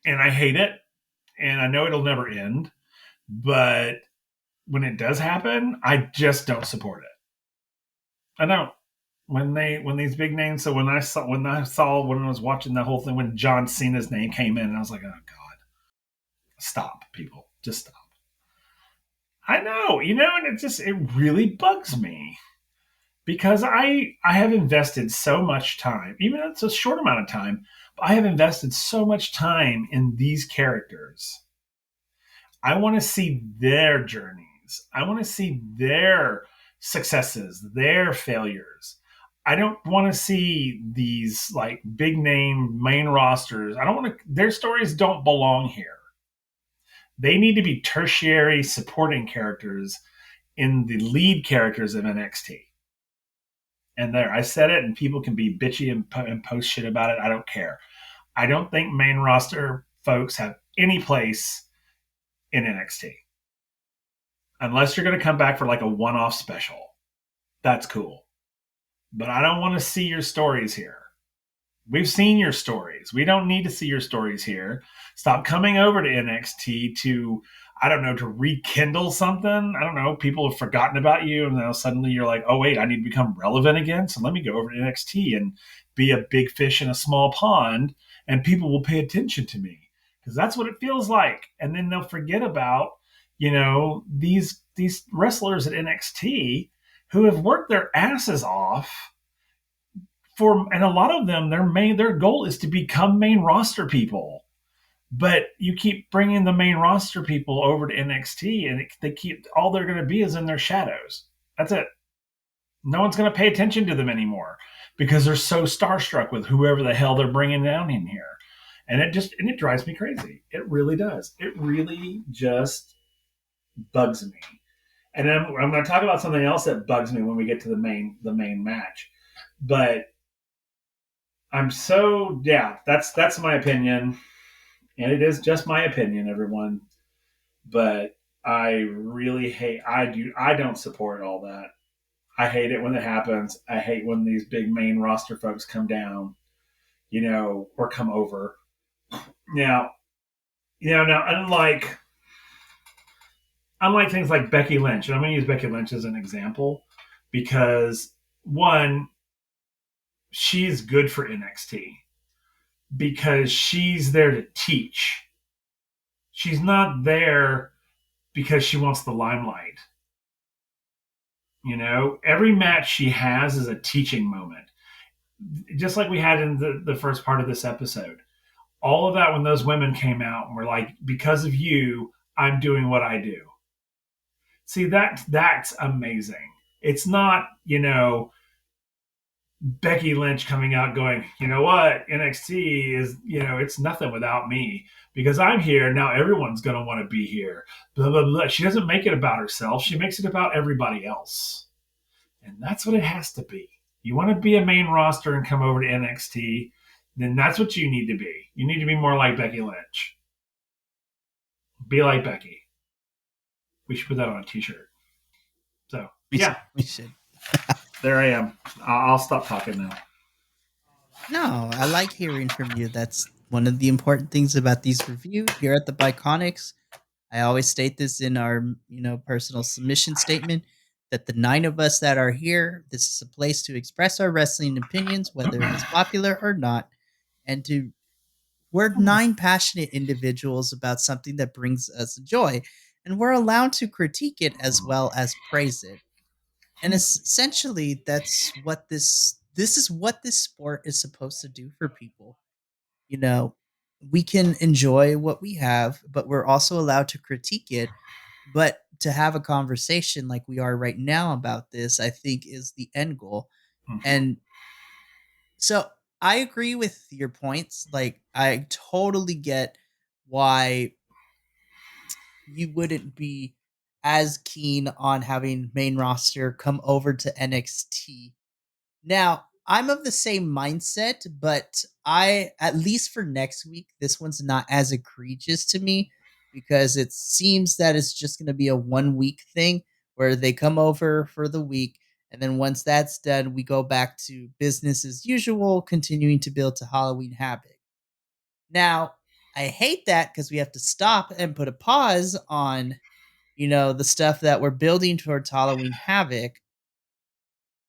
And I hate it. And I know it'll never end. But when it does happen, I just don't support it. I don't. When these big names, so when I was watching that whole thing, when John Cena's name came in, and I was like, oh God. Stop, people. Just stop. I know, and it really bugs me because I have invested so much time, even though it's a short amount of time, but I have invested so much time in these characters. I want to see their journeys. I want to see their successes, their failures. I don't want to see these like big name main rosters. Their stories don't belong here. They need to be tertiary supporting characters in the lead characters of NXT. And there, I said it, and people can be bitchy and post shit about it. I don't care. I don't think main roster folks have any place in NXT. Unless you're going to come back for like a one-off special. That's cool. But I don't want to see your stories here. We've seen your stories. We don't need to see your stories here. Stop coming over to NXT to rekindle something. I don't know. People have forgotten about you. And now suddenly you're like, oh, wait, I need to become relevant again. So let me go over to NXT and be a big fish in a small pond. And people will pay attention to me because that's what it feels like. And then they'll forget about, these wrestlers at NXT who have worked their asses off. And a lot of them, their goal is to become main roster people, but you keep bringing the main roster people over to NXT, and all they're going to be is in their shadows. That's it. No one's going to pay attention to them anymore because they're so starstruck with whoever the hell they're bringing down in here, and it drives me crazy. It really does. It really just bugs me. And then I'm going to talk about something else that bugs me when we get to the main match. But that's my opinion, and it is just my opinion, everyone. But I really hate. I don't support all that. I hate it when it happens. I hate when these big main roster folks come down, or come over. Now, now unlike things like Becky Lynch, and I'm going to use Becky Lynch as an example because one, she's good for NXT because she's there to teach. She's not there because she wants the limelight. Every match she has is a teaching moment. Just like we had in the first part of this episode. All of that when those women came out and were like, because of you, I'm doing what I do. See, that's amazing. It's not, Becky Lynch coming out going, you know what, NXT is, it's nothing without me because I'm here. Now everyone's going to want to be here. Blah, blah, blah. She doesn't make it about herself. She makes it about everybody else. And that's what it has to be. You want to be a main roster and come over to NXT, then that's what you need to be. You need to be more like Becky Lynch. Be like Becky. We should put that on a t-shirt. So, we should. There I am. I'll stop talking now. No, I like hearing from you. That's one of the important things about these reviews here at the Biconics. I always state this in our, personal submission statement that the 9 of us that are here, this is a place to express our wrestling opinions, whether it is popular or not, and we're 9 passionate individuals about something that brings us joy, and we're allowed to critique it as well as praise it. And essentially, that's what this is what this sport is supposed to do for people. We can enjoy what we have, but we're also allowed to critique it. But to have a conversation like we are right now about this, I think is the end goal. Mm-hmm. And so I agree with your points. Like, I totally get why you wouldn't be as keen on having main roster come over to NXT. Now, I'm of the same mindset, but at least for next week, this one's not as egregious to me because it seems that it's just going to be a 1 week thing where they come over for the week. And then once that's done, we go back to business as usual, continuing to build to Halloween Havoc. Now, I hate that because we have to stop and put a pause on, the stuff that we're building towards Halloween Havoc.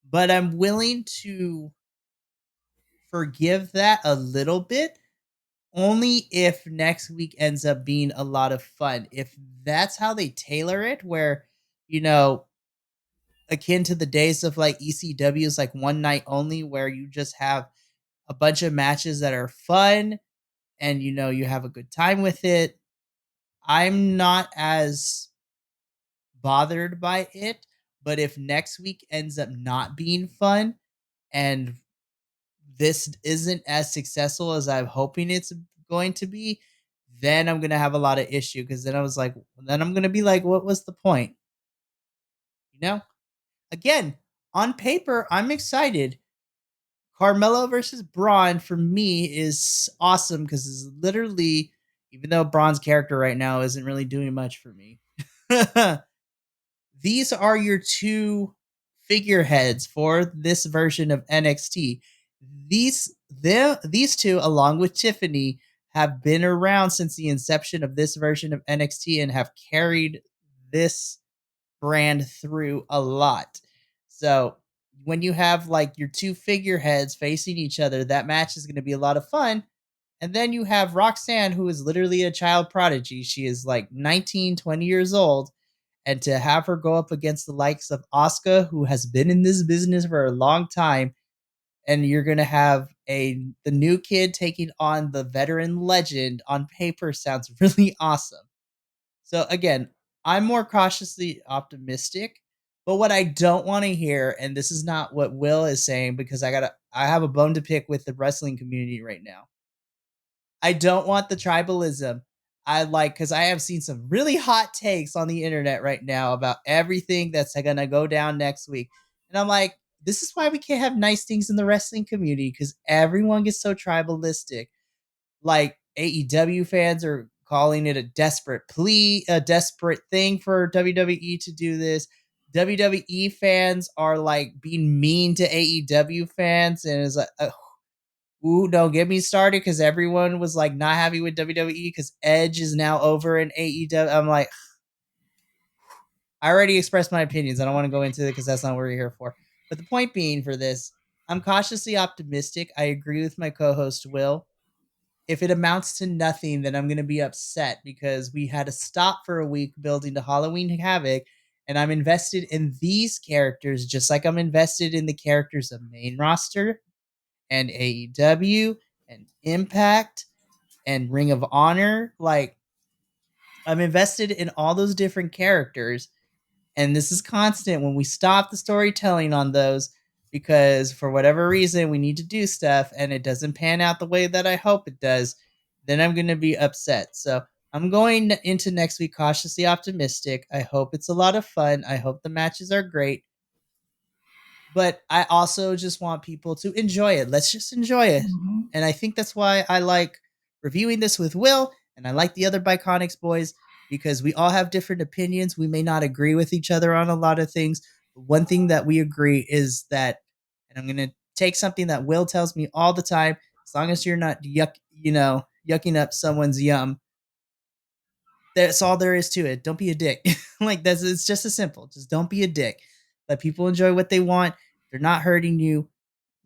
But I'm willing to forgive that a little bit only if next week ends up being a lot of fun. If that's how they tailor it, where, akin to the days of like ECW is like one night only, where you just have a bunch of matches that are fun and, you have a good time with it. I'm not as bothered by it. But if next week ends up not being fun and this isn't as successful as I'm hoping it's going to be, then I'm gonna have a lot of issue because then I'm gonna be like, what was the point? Again, on paper, I'm excited. Carmelo versus Braun for me is awesome because it's literally, even though Braun's character right now isn't really doing much for me, these are your 2 figureheads for this version of NXT. These 2, along with Tiffany, have been around since the inception of this version of NXT and have carried this brand through a lot. So when you have like your 2 figureheads facing each other, that match is going to be a lot of fun. And then you have Roxanne, who is literally a child prodigy. She is like 19, 20 years old. And to have her go up against the likes of Asuka, who has been in this business for a long time, and you're gonna have the new kid taking on the veteran legend on paper sounds really awesome. So again, I'm more cautiously optimistic, but what I don't want to hear, and this is not what Will is saying because I have a bone to pick with the wrestling community right now. I don't want the tribalism. I like, because I have seen some really hot takes on the internet right now about everything that's going to go down next week. And I'm like, this is why we can't have nice things in the wrestling community, because everyone gets so tribalistic. Like AEW fans are calling it a desperate plea, a desperate thing for WWE to do this. WWE fans are like being mean to AEW fans, and it's like, ooh, don't get me started, because everyone was like not happy with WWE because Edge is now over in AEW. I'm like, I already expressed my opinions. I don't want to go into it because that's not what we're here for. But the point being for this, I'm cautiously optimistic. I agree with my co-host Will. If it amounts to nothing, then I'm going to be upset because we had to stop for a week building the Halloween Havoc, and I'm invested in these characters just like I'm invested in the characters of main roster and AEW and Impact and Ring of Honor. Like, I'm invested in all those different characters, and this is constant when we stop the storytelling on those, because for whatever reason we need to do stuff and it doesn't pan out the way that I hope it does, then I'm going to be upset. So I'm going into next week cautiously optimistic. I hope it's a lot of fun. I hope the matches are great. But I also just want people to enjoy it. Let's just enjoy it. Mm-hmm. And I think that's why I like reviewing this with Will, and I like the other Biconics boys, because we all have different opinions. We may not agree with each other on a lot of things. But one thing that we agree is that, and I'm going to take something that Will tells me all the time, as long as you're not yucking up someone's yum, that's all there is to it. Don't be a dick. Like, it's just as simple. Just don't be a dick. Let people enjoy what they want. They're not hurting you.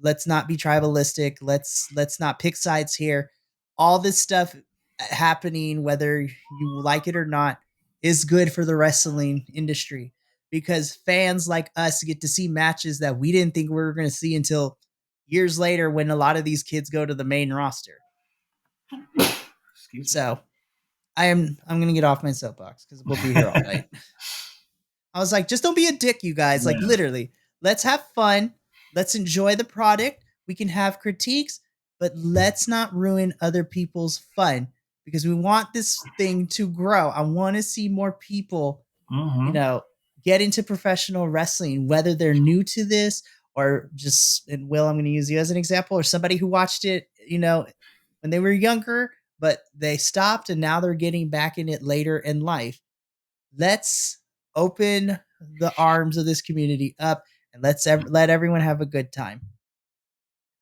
Let's not be tribalistic. Let's not pick sides here. All this stuff happening, whether you like it or not, is good for the wrestling industry, because fans like us get to see matches that we didn't think we were going to see until years later, when a lot of these kids go to the main roster. Excuse me. So I'm going to get off my soapbox because we'll be here all night. I was like, just don't be a dick, you guys. Like, literally, let's have fun. Let's enjoy the product. We can have critiques, but let's not ruin other people's fun, because we want this thing to grow. I want to see more people, get into professional wrestling, whether they're new to this or just, and Will, I'm going to use you as an example, or somebody who watched it, when they were younger, but they stopped and now they're getting back in it later in life. Let's open the arms of this community up, and let everyone have a good time.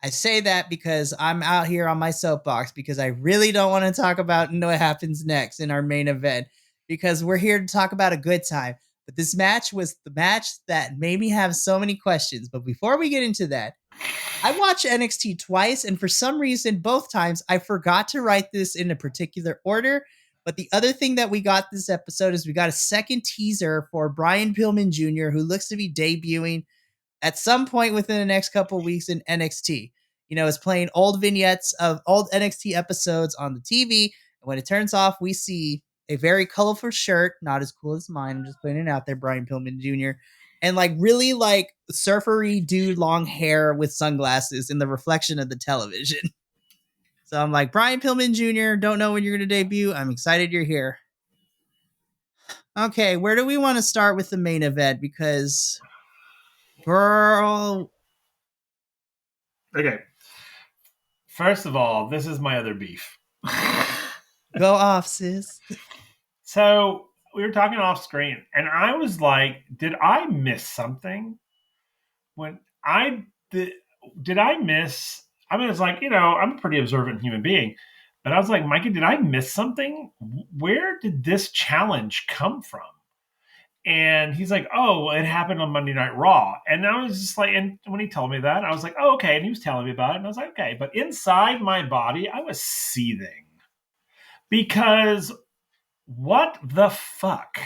I say that because I'm out here on my soapbox, because I really don't want to talk about what happens next in our main event, because we're here to talk about a good time. But this match was the match that made me have so many questions. But before we get into that, I watched NXT twice, and for some reason, both times, I forgot to write this in a particular order. But the other thing that we got this episode is we got a second teaser for Brian Pillman Jr., who looks to be debuting at some point within the next couple weeks in NXT. Is playing old vignettes of old NXT episodes on the TV. And when it turns off, we see a very colorful shirt, not as cool as mine. I'm just putting it out there, Brian Pillman Jr., and like really like surfery dude, long hair with sunglasses in the reflection of the television. So I'm like, Brian Pillman Jr., don't know when you're going to debut. I'm excited you're here. Okay, where do we want to start with the main event? Because, girl. Okay. First of all, this is my other beef. Go off, sis. So we were talking off screen, and I was like, did I miss something? When did I miss? I mean, it's like, I'm a pretty observant human being, but I was like, Mikey, did I miss something? Where did this challenge come from? And he's like, oh, it happened on Monday Night Raw. And I was just like, and when he told me that, I was like, oh, okay. And he was telling me about it. And I was like, okay. But inside my body, I was seething. Because what the fuck?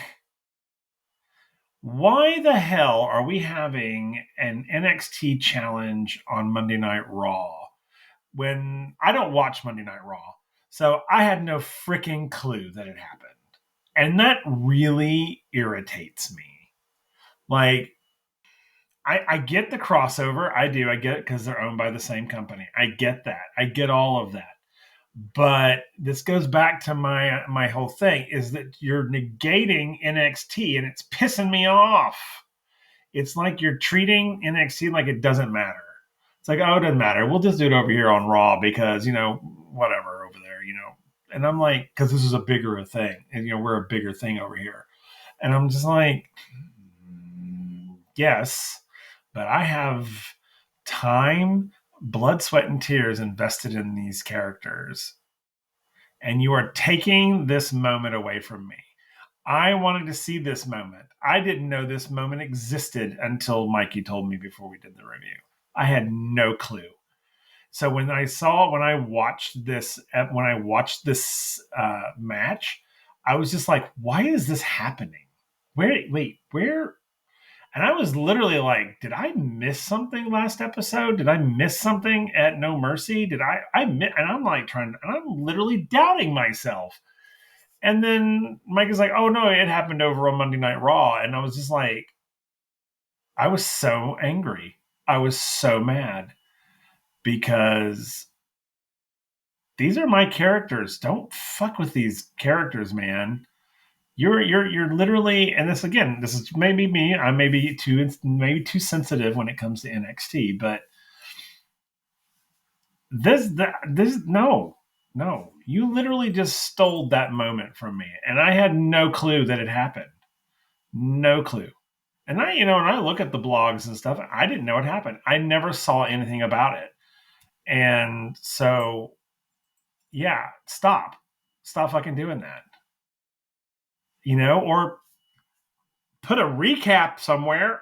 Why the hell are we having an NXT challenge on Monday Night Raw when I don't watch Monday Night Raw? So I had no freaking clue that it happened. And that really irritates me. Like, I get the crossover. I do. I get it because they're owned by the same company. I get that. I get all of that. But this goes back to my whole thing is that you're negating NXT and it's pissing me off. It's like you're treating NXT like it doesn't matter. It's like, oh, it doesn't matter. We'll just do it over here on Raw because, whatever over there, And I'm like, because this is a bigger thing. And, we're a bigger thing over here. And I'm just like, yes, but I have time, blood, sweat, and tears invested in these characters. And you are taking this moment away from me. I wanted to see this moment. I didn't know this moment existed until Mikey told me before we did the review. I had no clue. So when I watched this match, I was just like, why is this happening? Where? And I was literally like, did I miss something last episode? Did I miss something at No Mercy? Did I miss? And I'm like and I'm literally doubting myself. And then Mike is like, oh no, it happened over on Monday Night Raw. And I was just like, I was so angry. I was so mad because these are my characters. Don't fuck with these characters, man. You're literally, and this is maybe me. I may be too sensitive when it comes to NXT, but this no, you literally just stole that moment from me, and I had no clue that it happened, no clue. And I look at the blogs and stuff. I didn't know it happened. I never saw anything about it, and so yeah, stop fucking doing that. Or put a recap somewhere.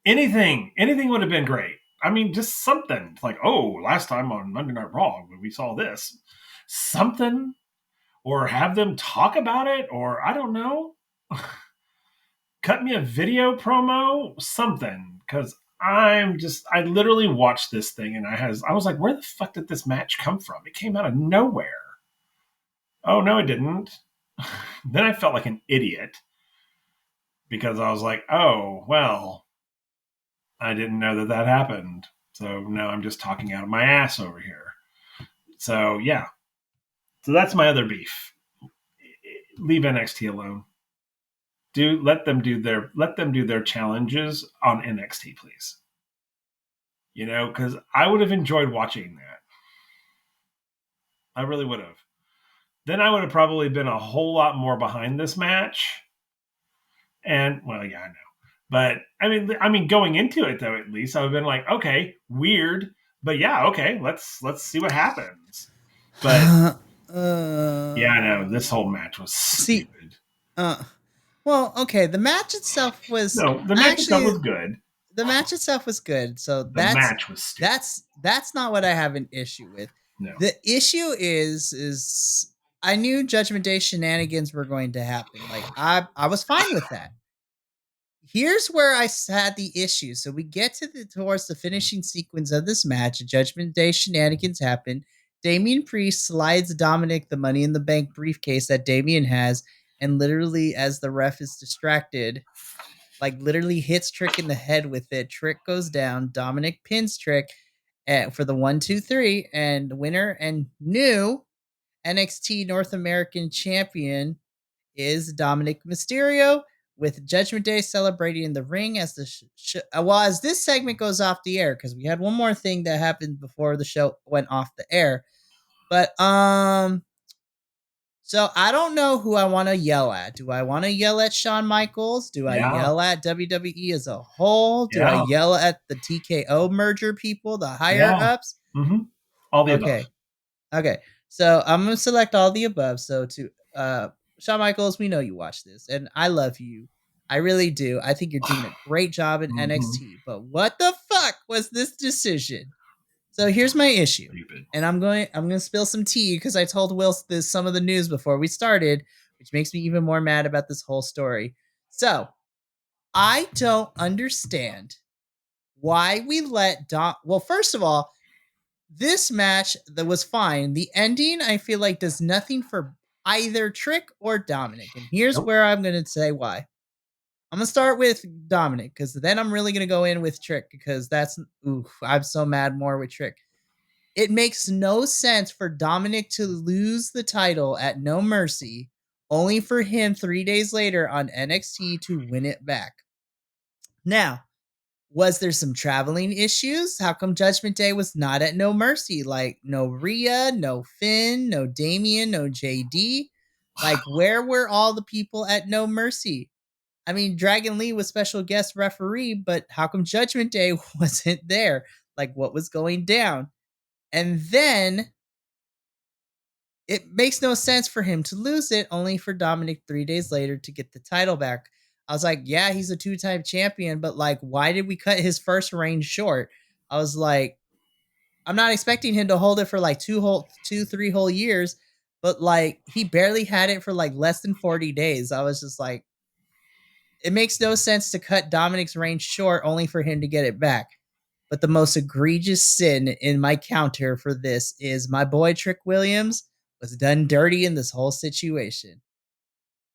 Anything would have been great. I mean, just something. It's like, oh, last time on Monday Night Raw, we saw this. Something. Or have them talk about it. Or, I don't know. Cut me a video promo. Something. Because I literally watched this thing and I was like, where the fuck did this match come from? It came out of nowhere. Oh, no, it didn't. Then I felt like an idiot. Because I was like, oh, well, I didn't know that happened. So now I'm just talking out of my ass over here. So, yeah. So that's my other beef. Leave NXT alone. Let them do their challenges on NXT, please. Because I would have enjoyed watching that. I really would have. Then I would have probably been a whole lot more behind this match. And, well, yeah, I know. But I mean, going into it though, at least I would have been like, okay, weird, but yeah, okay, let's see what happens. But yeah, I know this whole match was stupid. Well, okay, the match itself was itself was good. The match itself was good, so the match was stupid. That's not what I have an issue with. No. The issue is I knew Judgment Day shenanigans were going to happen. Like I was fine with that. Here's where I had the issue. So we get towards the finishing sequence of this match. Judgment Day shenanigans happen. Damian Priest slides Dominic the Money in the Bank briefcase that Damian has, and literally, as the ref is distracted, like literally hits Trick in the head with it. Trick goes down. Dominic pins Trick for the 1-2-3, and the winner and new NXT North American champion is Dominic Mysterio, with Judgment Day celebrating in the ring as as this segment goes off the air, because we had one more thing that happened before the show went off the air. But so I don't know who I want to yell at. Do I want to yell at Shawn Michaels? Do I yell at WWE as a whole? Do I yell at the TKO merger people, the higher ups? Mm-hmm. All the above. Okay. So I'm gonna select all the above. So to Shawn Michaels, we know you watch this, and I love you. I really do. I think you're doing a great job in NXT. But what the fuck was this decision? So here's my issue, and I'm gonna spill some tea because I told Will some of the news before we started, which makes me even more mad about this whole story. So I don't understand why we let Well, first of all, this match that was fine. The ending, I feel like, does nothing for either Trick or Dominic, and here's where I'm gonna say why. I'm going to start with Dominic, because then I'm really going to go in with Trick, because I'm so mad more with Trick. it makes no sense for Dominic to lose the title at No Mercy, only for him 3 days later on NXT to win it back. Now, was there some traveling issues? How come Judgment Day was not at No Mercy? Like, no Rhea, no Finn, no Damian, no JD? Like, where were all the people at No Mercy? I mean, Dragon Lee was special guest referee, but how come Judgment Day wasn't there? Like, what was going down? And then it makes no sense for him to lose it, only for Dominic 3 days later to get the title back. I was like, yeah, he's a 2-time champion, but like, why did we cut his first reign short? I was like, I'm not expecting him to hold it for like 3 whole years, but like, he barely had it for like less than 40 days. I was just like, it makes no sense to cut Dominic's reign short only for him to get it back. But the most egregious sin in my counter for this is my boy Trick Williams was done dirty in this whole situation.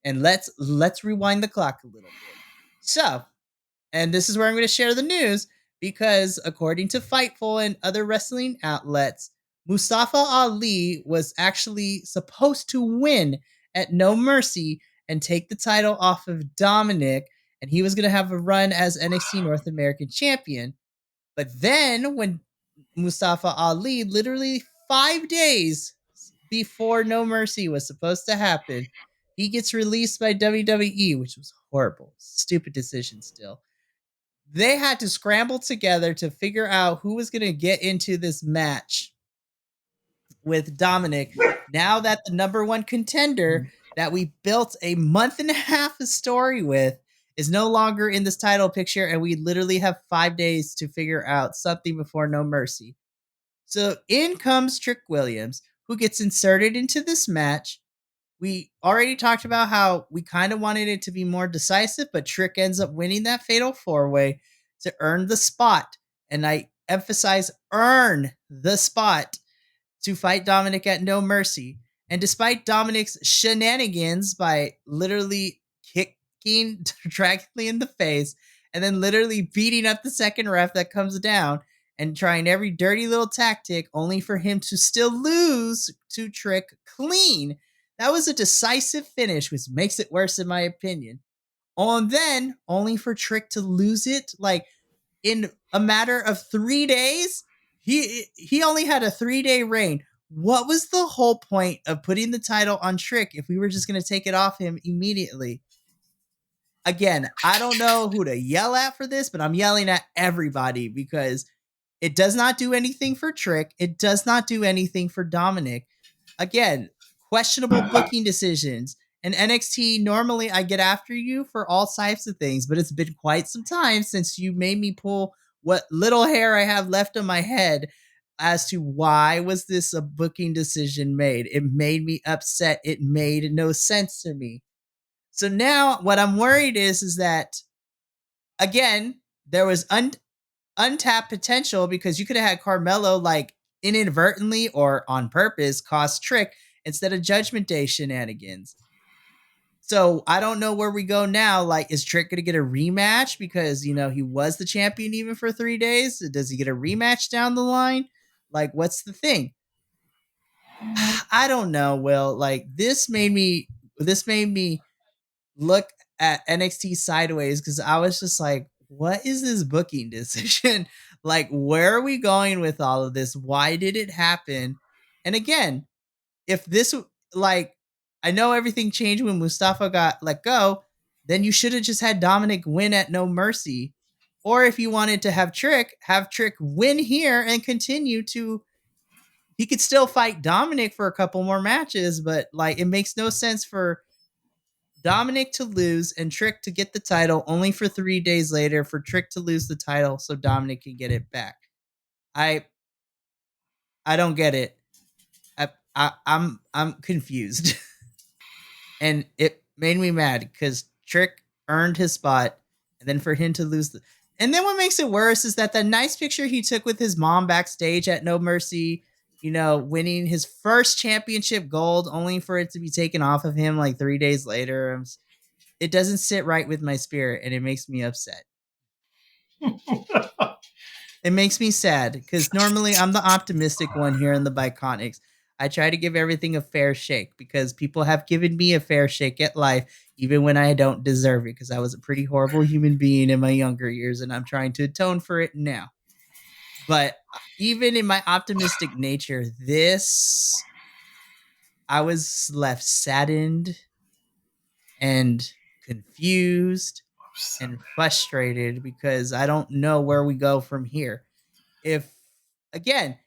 And let's rewind the clock a little bit. So, and this is where I'm going to share the news, because according to Fightful and other wrestling outlets, Mustafa Ali was actually supposed to win at No Mercy and take the title off of Dominic, and he was going to have a run as NXT North American Champion. But then when Mustafa Ali, literally 5 days before No Mercy was supposed to happen, he gets released by WWE, which was horrible. Stupid decision still. They had to scramble together to figure out who was going to get into this match with Dominic. Now that the number one contender that we built a month and a half of story with is no longer in this title picture, and we literally have 5 days to figure out something before No Mercy. So in comes Trick Williams, who gets inserted into this match. We already talked about how we kind of wanted it to be more decisive, but Trick ends up winning that fatal 4-way to earn the spot. And I emphasize earn the spot to fight Dominic at No Mercy. And despite Dominic's shenanigans by literally kicking Dragon Lee in the face and then literally beating up the second ref that comes down and trying every dirty little tactic only for him to still lose to Trick clean, that was a decisive finish, which makes it worse in my opinion. And then only for Trick to lose it like in a matter of 3 days. He only had a 3-day reign. What was the whole point of putting the title on Trick if we were just going to take it off him immediately? Again, I don't know who to yell at for this, but I'm yelling at everybody because it does not do anything for Trick. It does not do anything for Dominic. Again, questionable booking decisions. In NXT, normally I get after you for all types of things, but it's been quite some time since you made me pull what little hair I have left on my head as to why was this a booking decision made. It made me upset. It made no sense to me. So now what I'm worried is that, again, there was untapped potential because you could have had Carmelo like inadvertently or on purpose cost Trick instead of Judgment Day shenanigans. So I don't know where we go now. Like, is Trick going to get a rematch because, you know, he was the champion even for 3 days? Does he get a rematch down the line? Like, what's the thing? I don't know, Will. Like, this made me look at NXT sideways because I was just like, what is this booking decision? Like, where are we going with all of this? Why did it happen? And again, if this, like, I know everything changed when Mustafa got let go, then you should have just had Dominic win at No Mercy. Or if you wanted to have Trick win here and continue to, he could still fight Dominic for a couple more matches, but like, it makes no sense for Dominic to lose and Trick to get the title only for 3 days later for Trick to lose the title so Dominic can get it back. I don't get it. I'm confused. And it made me mad because Trick earned his spot, and then for him to lose and then what makes it worse is that the nice picture he took with his mom backstage at No Mercy, you know, winning his first championship gold, only for it to be taken off of him like 3 days later. It doesn't sit right with my spirit, and it makes me upset. It makes me sad because normally I'm the optimistic one here in the Biconics. I try to give everything a fair shake because people have given me a fair shake at life, even when I don't deserve it, because I was a pretty horrible human being in my younger years and I'm trying to atone for it now. But even in my optimistic nature, I was left saddened and confused and frustrated because I don't know where we go from here. If again,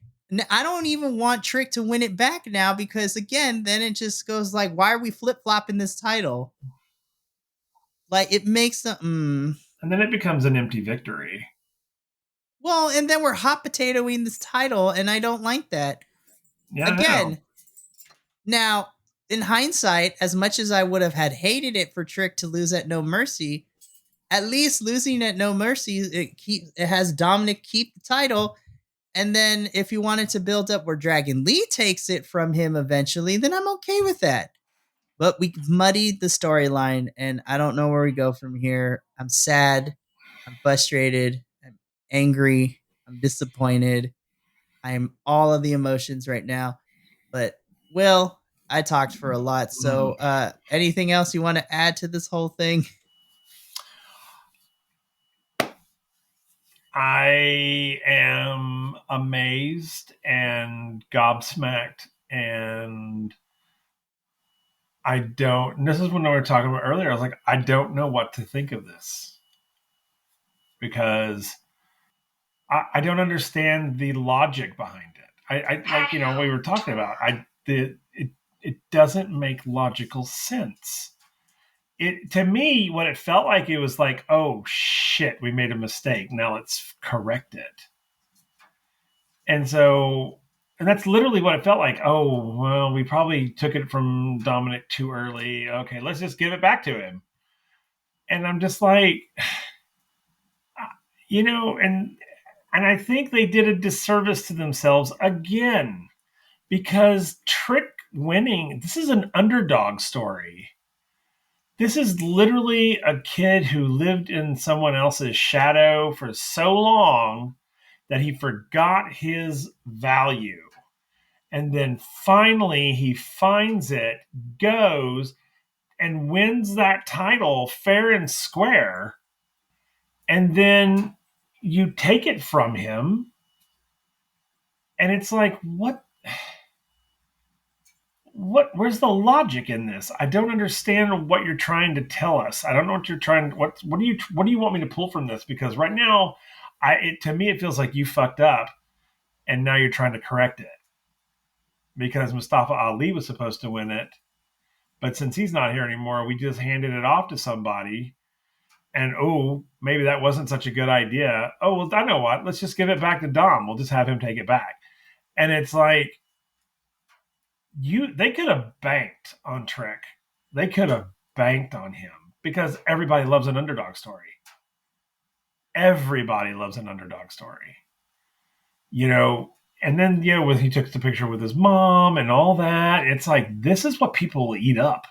I don't even want Trick to win it back now because again, then it just goes like, why are we flip flopping this title? Like it makes the And then it becomes an empty victory. well, and then we're hot potatoing this title, and I don't like that. Yeah, Again, now in hindsight, as much as I would have had hated it for Trick to lose at No Mercy, at least losing at No Mercy, it has Dominic keep the title. And then if you wanted to build up where Dragon Lee takes it from him eventually, then I'm okay with that. But we muddied the storyline, and I don't know where we go from here. I'm sad. I'm frustrated. I'm angry. I'm disappointed. I am all of the emotions right now. But Will, I talked for a lot. So anything else you want to add to this whole thing? I am amazed and gobsmacked, and I don't. And this is when we were talking about earlier. I was like, I don't know what to think of this because I don't understand the logic behind it. I like we were talking about. It doesn't make logical sense. It to me, what it felt like, it was like, oh shit, we made a mistake. Now let's correct it. And so, and that's literally what it felt like. Oh, well, we probably took it from Dominic too early. Okay, let's just give it back to him. And I'm just like, and I think they did a disservice to themselves again because Trick winning, this is an underdog story. This is literally a kid who lived in someone else's shadow for so long that he forgot his value. And then finally he finds it, goes and wins that title fair and square. And then you take it from him. And it's like, where's the logic in this? I don't understand what you're trying to tell us. I don't know what you're trying. What do you want me to pull from this? Because right now, to me, it feels like you fucked up and now you're trying to correct it. Because Mustafa Ali was supposed to win it, but since he's not here anymore, we just handed it off to somebody. And maybe that wasn't such a good idea. Oh, well, I know what. Let's just give it back to Dom. We'll just have him take it back. And it's like, they could have banked on Trick. They could have banked on him because everybody loves an underdog story. Everybody loves an underdog story. And then, when he took the picture with his mom and all that, it's like, this is what people eat up.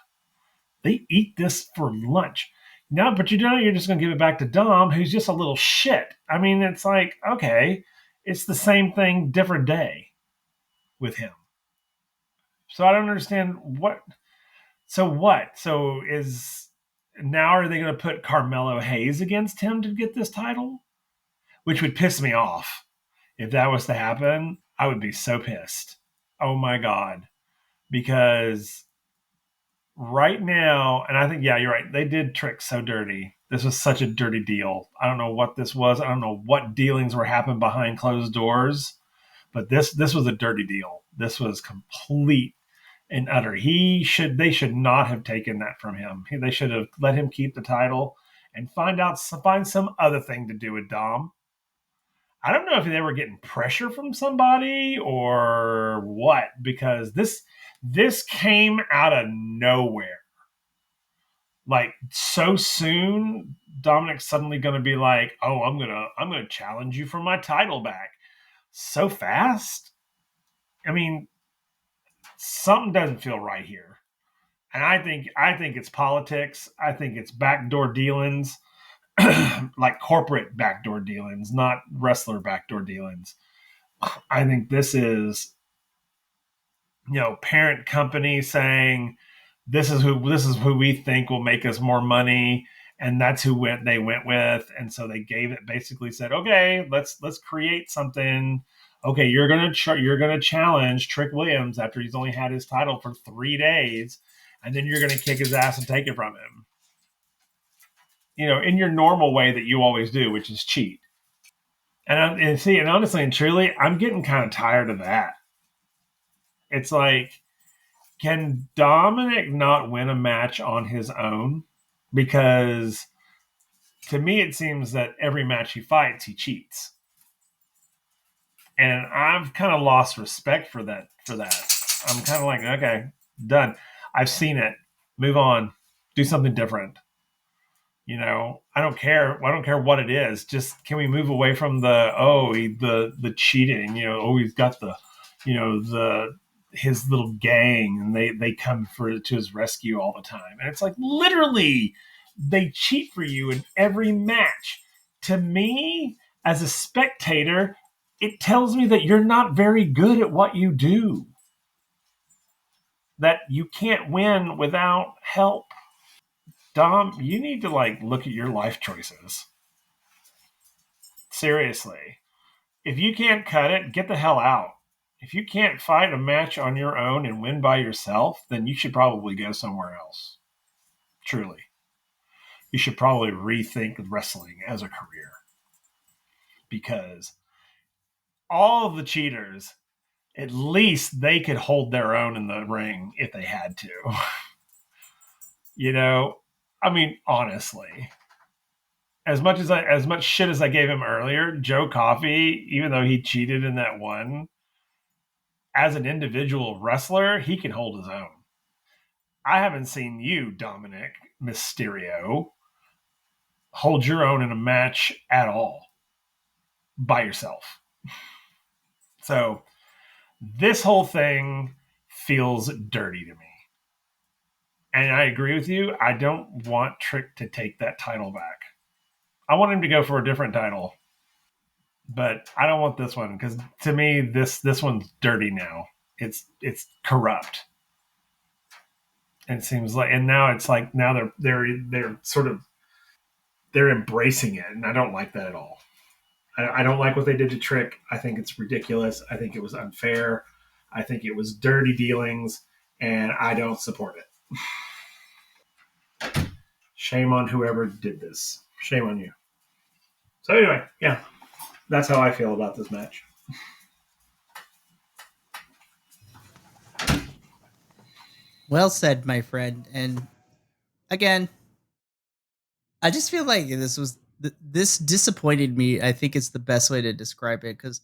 They eat this for lunch. No, but you're just going to give it back to Dom, who's just a little shit. I mean, it's like, okay, it's the same thing, different day with him. So I don't understand what. So what? So now are they going to put Carmelo Hayes against him to get this title? Which would piss me off. If that was to happen, I would be so pissed. Oh my God. Because right now, and I think, yeah, you're right. They did Trick so dirty. This was such a dirty deal. I don't know what this was. I don't know what dealings were happening behind closed doors, but this was a dirty deal. This was complete and utter. They should not have taken that from him. They should have let him keep the title and find some other thing to do with Dom. I don't know if they were getting pressure from somebody or what, because this came out of nowhere. Like so soon, Dominic's suddenly going to be like, "Oh, I'm gonna challenge you for my title back." So fast. I mean, something doesn't feel right here, and I think it's politics. I think it's backdoor dealings. like corporate backdoor dealings, not wrestler backdoor dealings. I think this is, parent company saying this is who we think will make us more money, and that's who they went with, and so they basically said, okay, let's create something. Okay, you're gonna challenge Trick Williams after he's only had his title for 3 days, and then you're gonna kick his ass and take it from him. In your normal way that you always do, which is cheat. And honestly and truly, I'm getting kind of tired of that. It's like, can Dominic not win a match on his own? Because to me, it seems that every match he fights, he cheats. And I've kind of lost respect for that. I'm kind of like, okay, done. I've seen it. Move on. Do something different. I don't care. I don't care what it is. Just, can we move away from the cheating? He's got his little gang, and they come to his rescue all the time. And it's like, literally, they cheat for you in every match. To me, as a spectator, it tells me that you're not very good at what you do. That you can't win without help. Dom, you need to look at your life choices. Seriously. If you can't cut it, get the hell out. If you can't fight a match on your own and win by yourself, then you should probably go somewhere else. Truly. You should probably rethink wrestling as a career. Because all of the cheaters, at least they could hold their own in the ring if they had to. Honestly. As much shit as I gave him earlier, Joe Coffey, even though he cheated in that one, as an individual wrestler, he can hold his own. I haven't seen you, Dominic Mysterio, hold your own in a match at all by yourself. So this whole thing feels dirty to me. And I agree with you. I don't want Trick to take that title back. I want him to go for a different title. But I don't want this one, because to me, this one's dirty now. It's corrupt. And it seems like, and now it's like, now they're sort of, they're embracing it, and I don't like that at all. I don't like what they did to Trick. I think it's ridiculous. I think it was unfair. I think it was dirty dealings, and I don't support it. Shame on whoever did this. Shame on you. So anyway, yeah, that's how I feel about this match. Well said, my friend. And again, I just feel like this disappointed me. I think it's the best way to describe it, because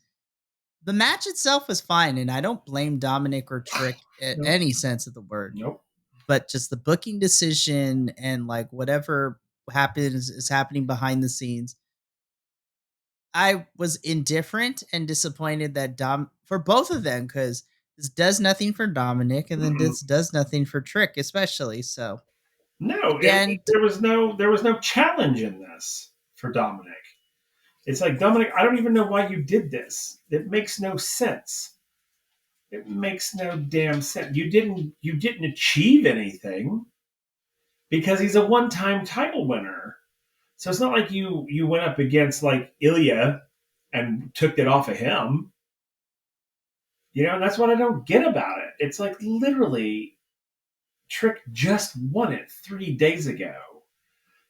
the match itself was fine, and I don't blame Dominic or Trick in any sense of the word. Nope. But just the booking decision and whatever happens is happening behind the scenes. I was indifferent and disappointed that for both of them, because this does nothing for Dominic, and then this does nothing for Trick, especially. So no, there was no challenge in this for Dominic. It's like, Dominic, I don't even know why you did this. It makes no sense. It makes no damn sense. You didn't achieve anything, because he's a one-time title winner. So it's not like you went up against Ilya and took it off of him. That's what I don't get about it. It's like, literally, Trick just won it 3 days ago.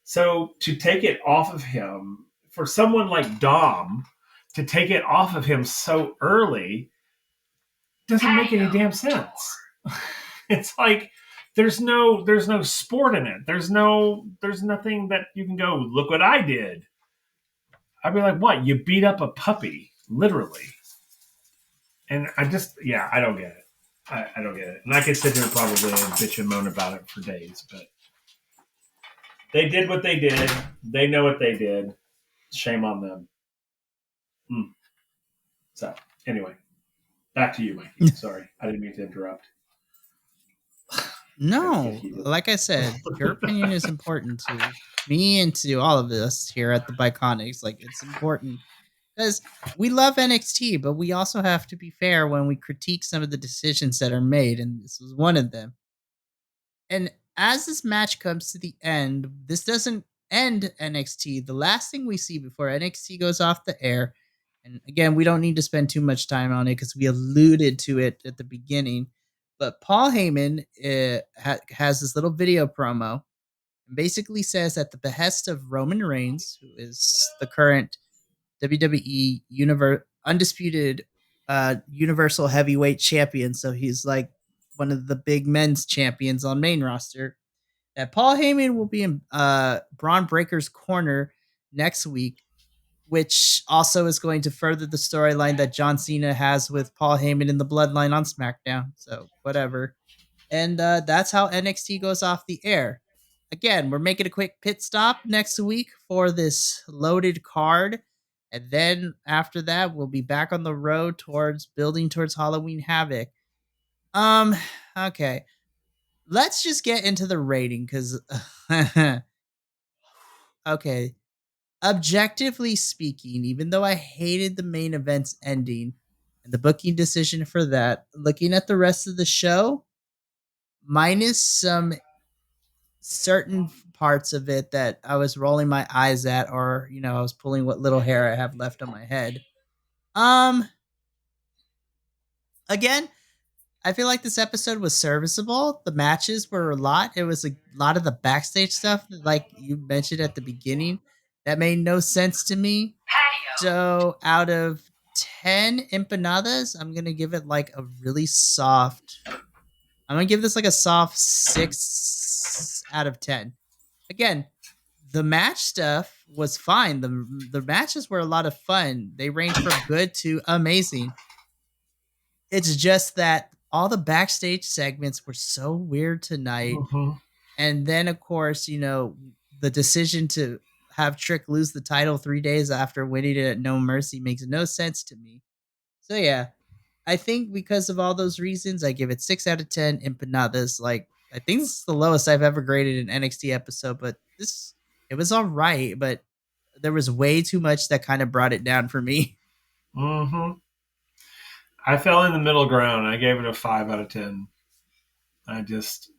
So to take it off of him, for someone like Dom to take it off of him so early, doesn't make any damn sense. It's like, there's no sport in it. There's nothing that you can go, look what I did. I'd be like, what? You beat up a puppy, literally. And I don't get it. I don't get it. And I could sit here probably and bitch and moan about it for days, but they did what they did. They know what they did. Shame on them. So, anyway, back to you, Mikey. Sorry, I didn't mean to interrupt. No, like I said, your opinion is important to me and to all of us here at the Biconics. Like, it's important because we love NXT, but we also have to be fair when we critique some of the decisions that are made, and this was one of them. And as this match comes to the end, this doesn't end NXT. The last thing we see before NXT goes off the air, and again, we don't need to spend too much time on it because we alluded to it at the beginning. But Paul Heyman has this little video promo and basically says at the behest of Roman Reigns, who is the current WWE undisputed Universal Heavyweight Champion, so he's like one of the big men's champions on main roster, that Paul Heyman will be in Braun Breaker's corner next week, which also is going to further the storyline that John Cena has with Paul Heyman in the Bloodline on SmackDown. So whatever. And that's how NXT goes off the air. Again, we're making a quick pit stop next week for this loaded card. And then after that, we'll be back on the road towards building towards Halloween Havoc. Okay. Let's just get into the rating because okay. Objectively speaking, even though I hated the main event's ending and the booking decision for that, looking at the rest of the show, minus some certain parts of it that I was rolling my eyes at, or I was pulling what little hair I have left on my head. Again, I feel like this episode was serviceable. The matches were a lot. It was a lot of the backstage stuff, like you mentioned at the beginning, that made no sense to me. So out of 10 empanadas, I'm going to give it like a really soft. I'm going to give this like a soft 6 out of 10. Again, the match stuff was fine. The matches were a lot of fun. They range from good to amazing. It's just that all the backstage segments were so weird tonight. And then, of course, the decision to have Trick lose the title 3 days after winning it at No Mercy makes no sense to me. So, yeah, I think because of all those reasons, I give it 6 out of 10 empanadas. Like, I think this is the lowest I've ever graded an NXT episode, but it was all right, but there was way too much that kind of brought it down for me. I fell in the middle ground. I gave it a 5 out of 10. I just,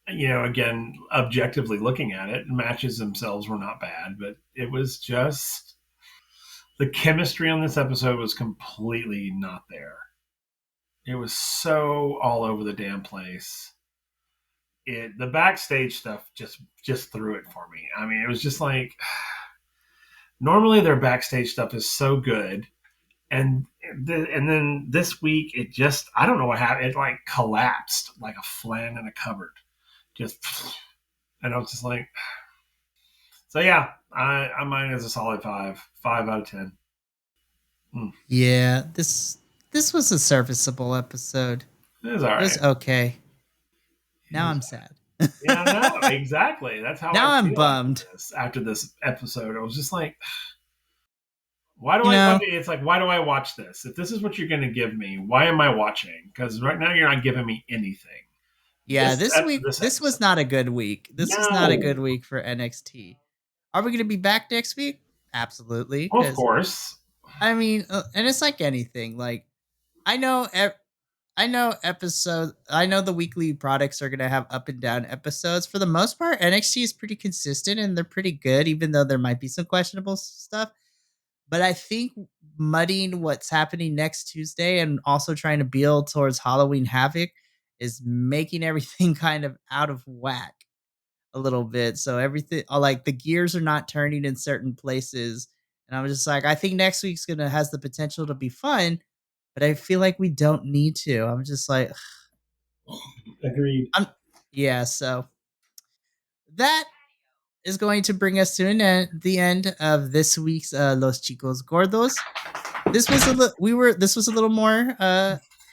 again, objectively looking at it, matches themselves were not bad, but it was just the chemistry on this episode was completely not there. It was so all over the damn place. The backstage stuff just threw it for me. I mean, it was just like, normally their backstage stuff is so good. And then this week, it just, I don't know what happened. It like collapsed like a flan in a cupboard. And I was just like, so yeah, I mine is a solid 5 out of 10. Yeah, this was a serviceable episode. It was all right. It was okay. Now I'm sad. Yeah, no, exactly. That's how now I I'm feel bummed. After this episode, I was just like, why do I watch this? If this is what you're going to give me, why am I watching? Because right now you're not giving me anything. Yeah, this was not a good week. This was not a good week for NXT. Are we going to be back next week? Absolutely. Of course. I mean, and it's like anything. Like, I know the weekly products are going to have up and down episodes. For the most part, NXT is pretty consistent and they're pretty good, even though there might be some questionable stuff. But I think muddying what's happening next Tuesday and also trying to build towards Halloween Havoc is making everything kind of out of whack a little bit. So everything, like the gears are not turning in certain places. And I'm just like, I think next week's has the potential to be fun, but I feel like we don't need to. I'm just like, agreed. So that is going to bring us to the end of this week's Los Chicos Gordos. This was a little more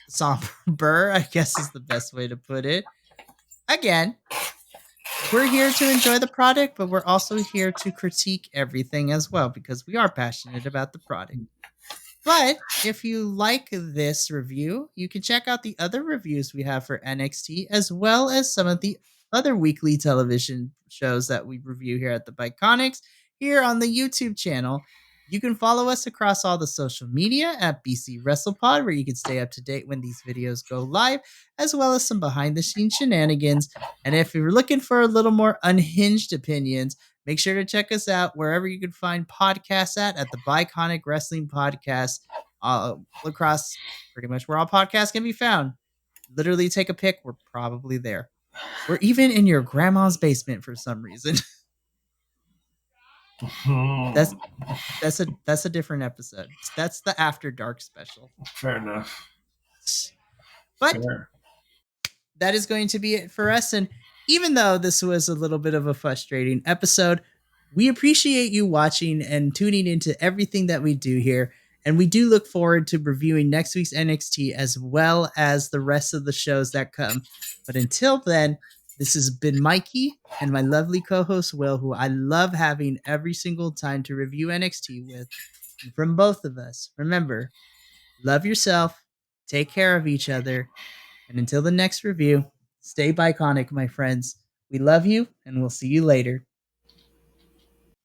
somber, I guess is the best way to put it. Again, we're here to enjoy the product, but we're also here to critique everything as well because we are passionate about the product. But if you like this review, you can check out the other reviews we have for NXT, as well as some of the other weekly television shows that we review here at the Biconics here on the YouTube channel. You can follow us across all the social media at BC WrestlePod, where you can stay up to date when these videos go live, as well as some behind the scenes shenanigans. And if you're looking for a little more unhinged opinions, make sure to check us out wherever you can find podcasts at the Biconic Wrestling Podcast, across pretty much where all podcasts can be found. Literally take a pick, we're probably there. We're even in your grandma's basement for some reason. That's a different episode. That's the After Dark special. Fair enough. But that is going to be it for us. And even though this was a little bit of a frustrating episode, we appreciate you watching and tuning into everything that we do here. And we do look forward to reviewing next week's NXT as well as the rest of the shows that come. But until then, this has been Mikey and my lovely co-host Will, who I love having every single time to review NXT with. And from both of us, remember, love yourself, take care of each other, and until the next review, stay Biconic, my friends. We love you, and we'll see you later.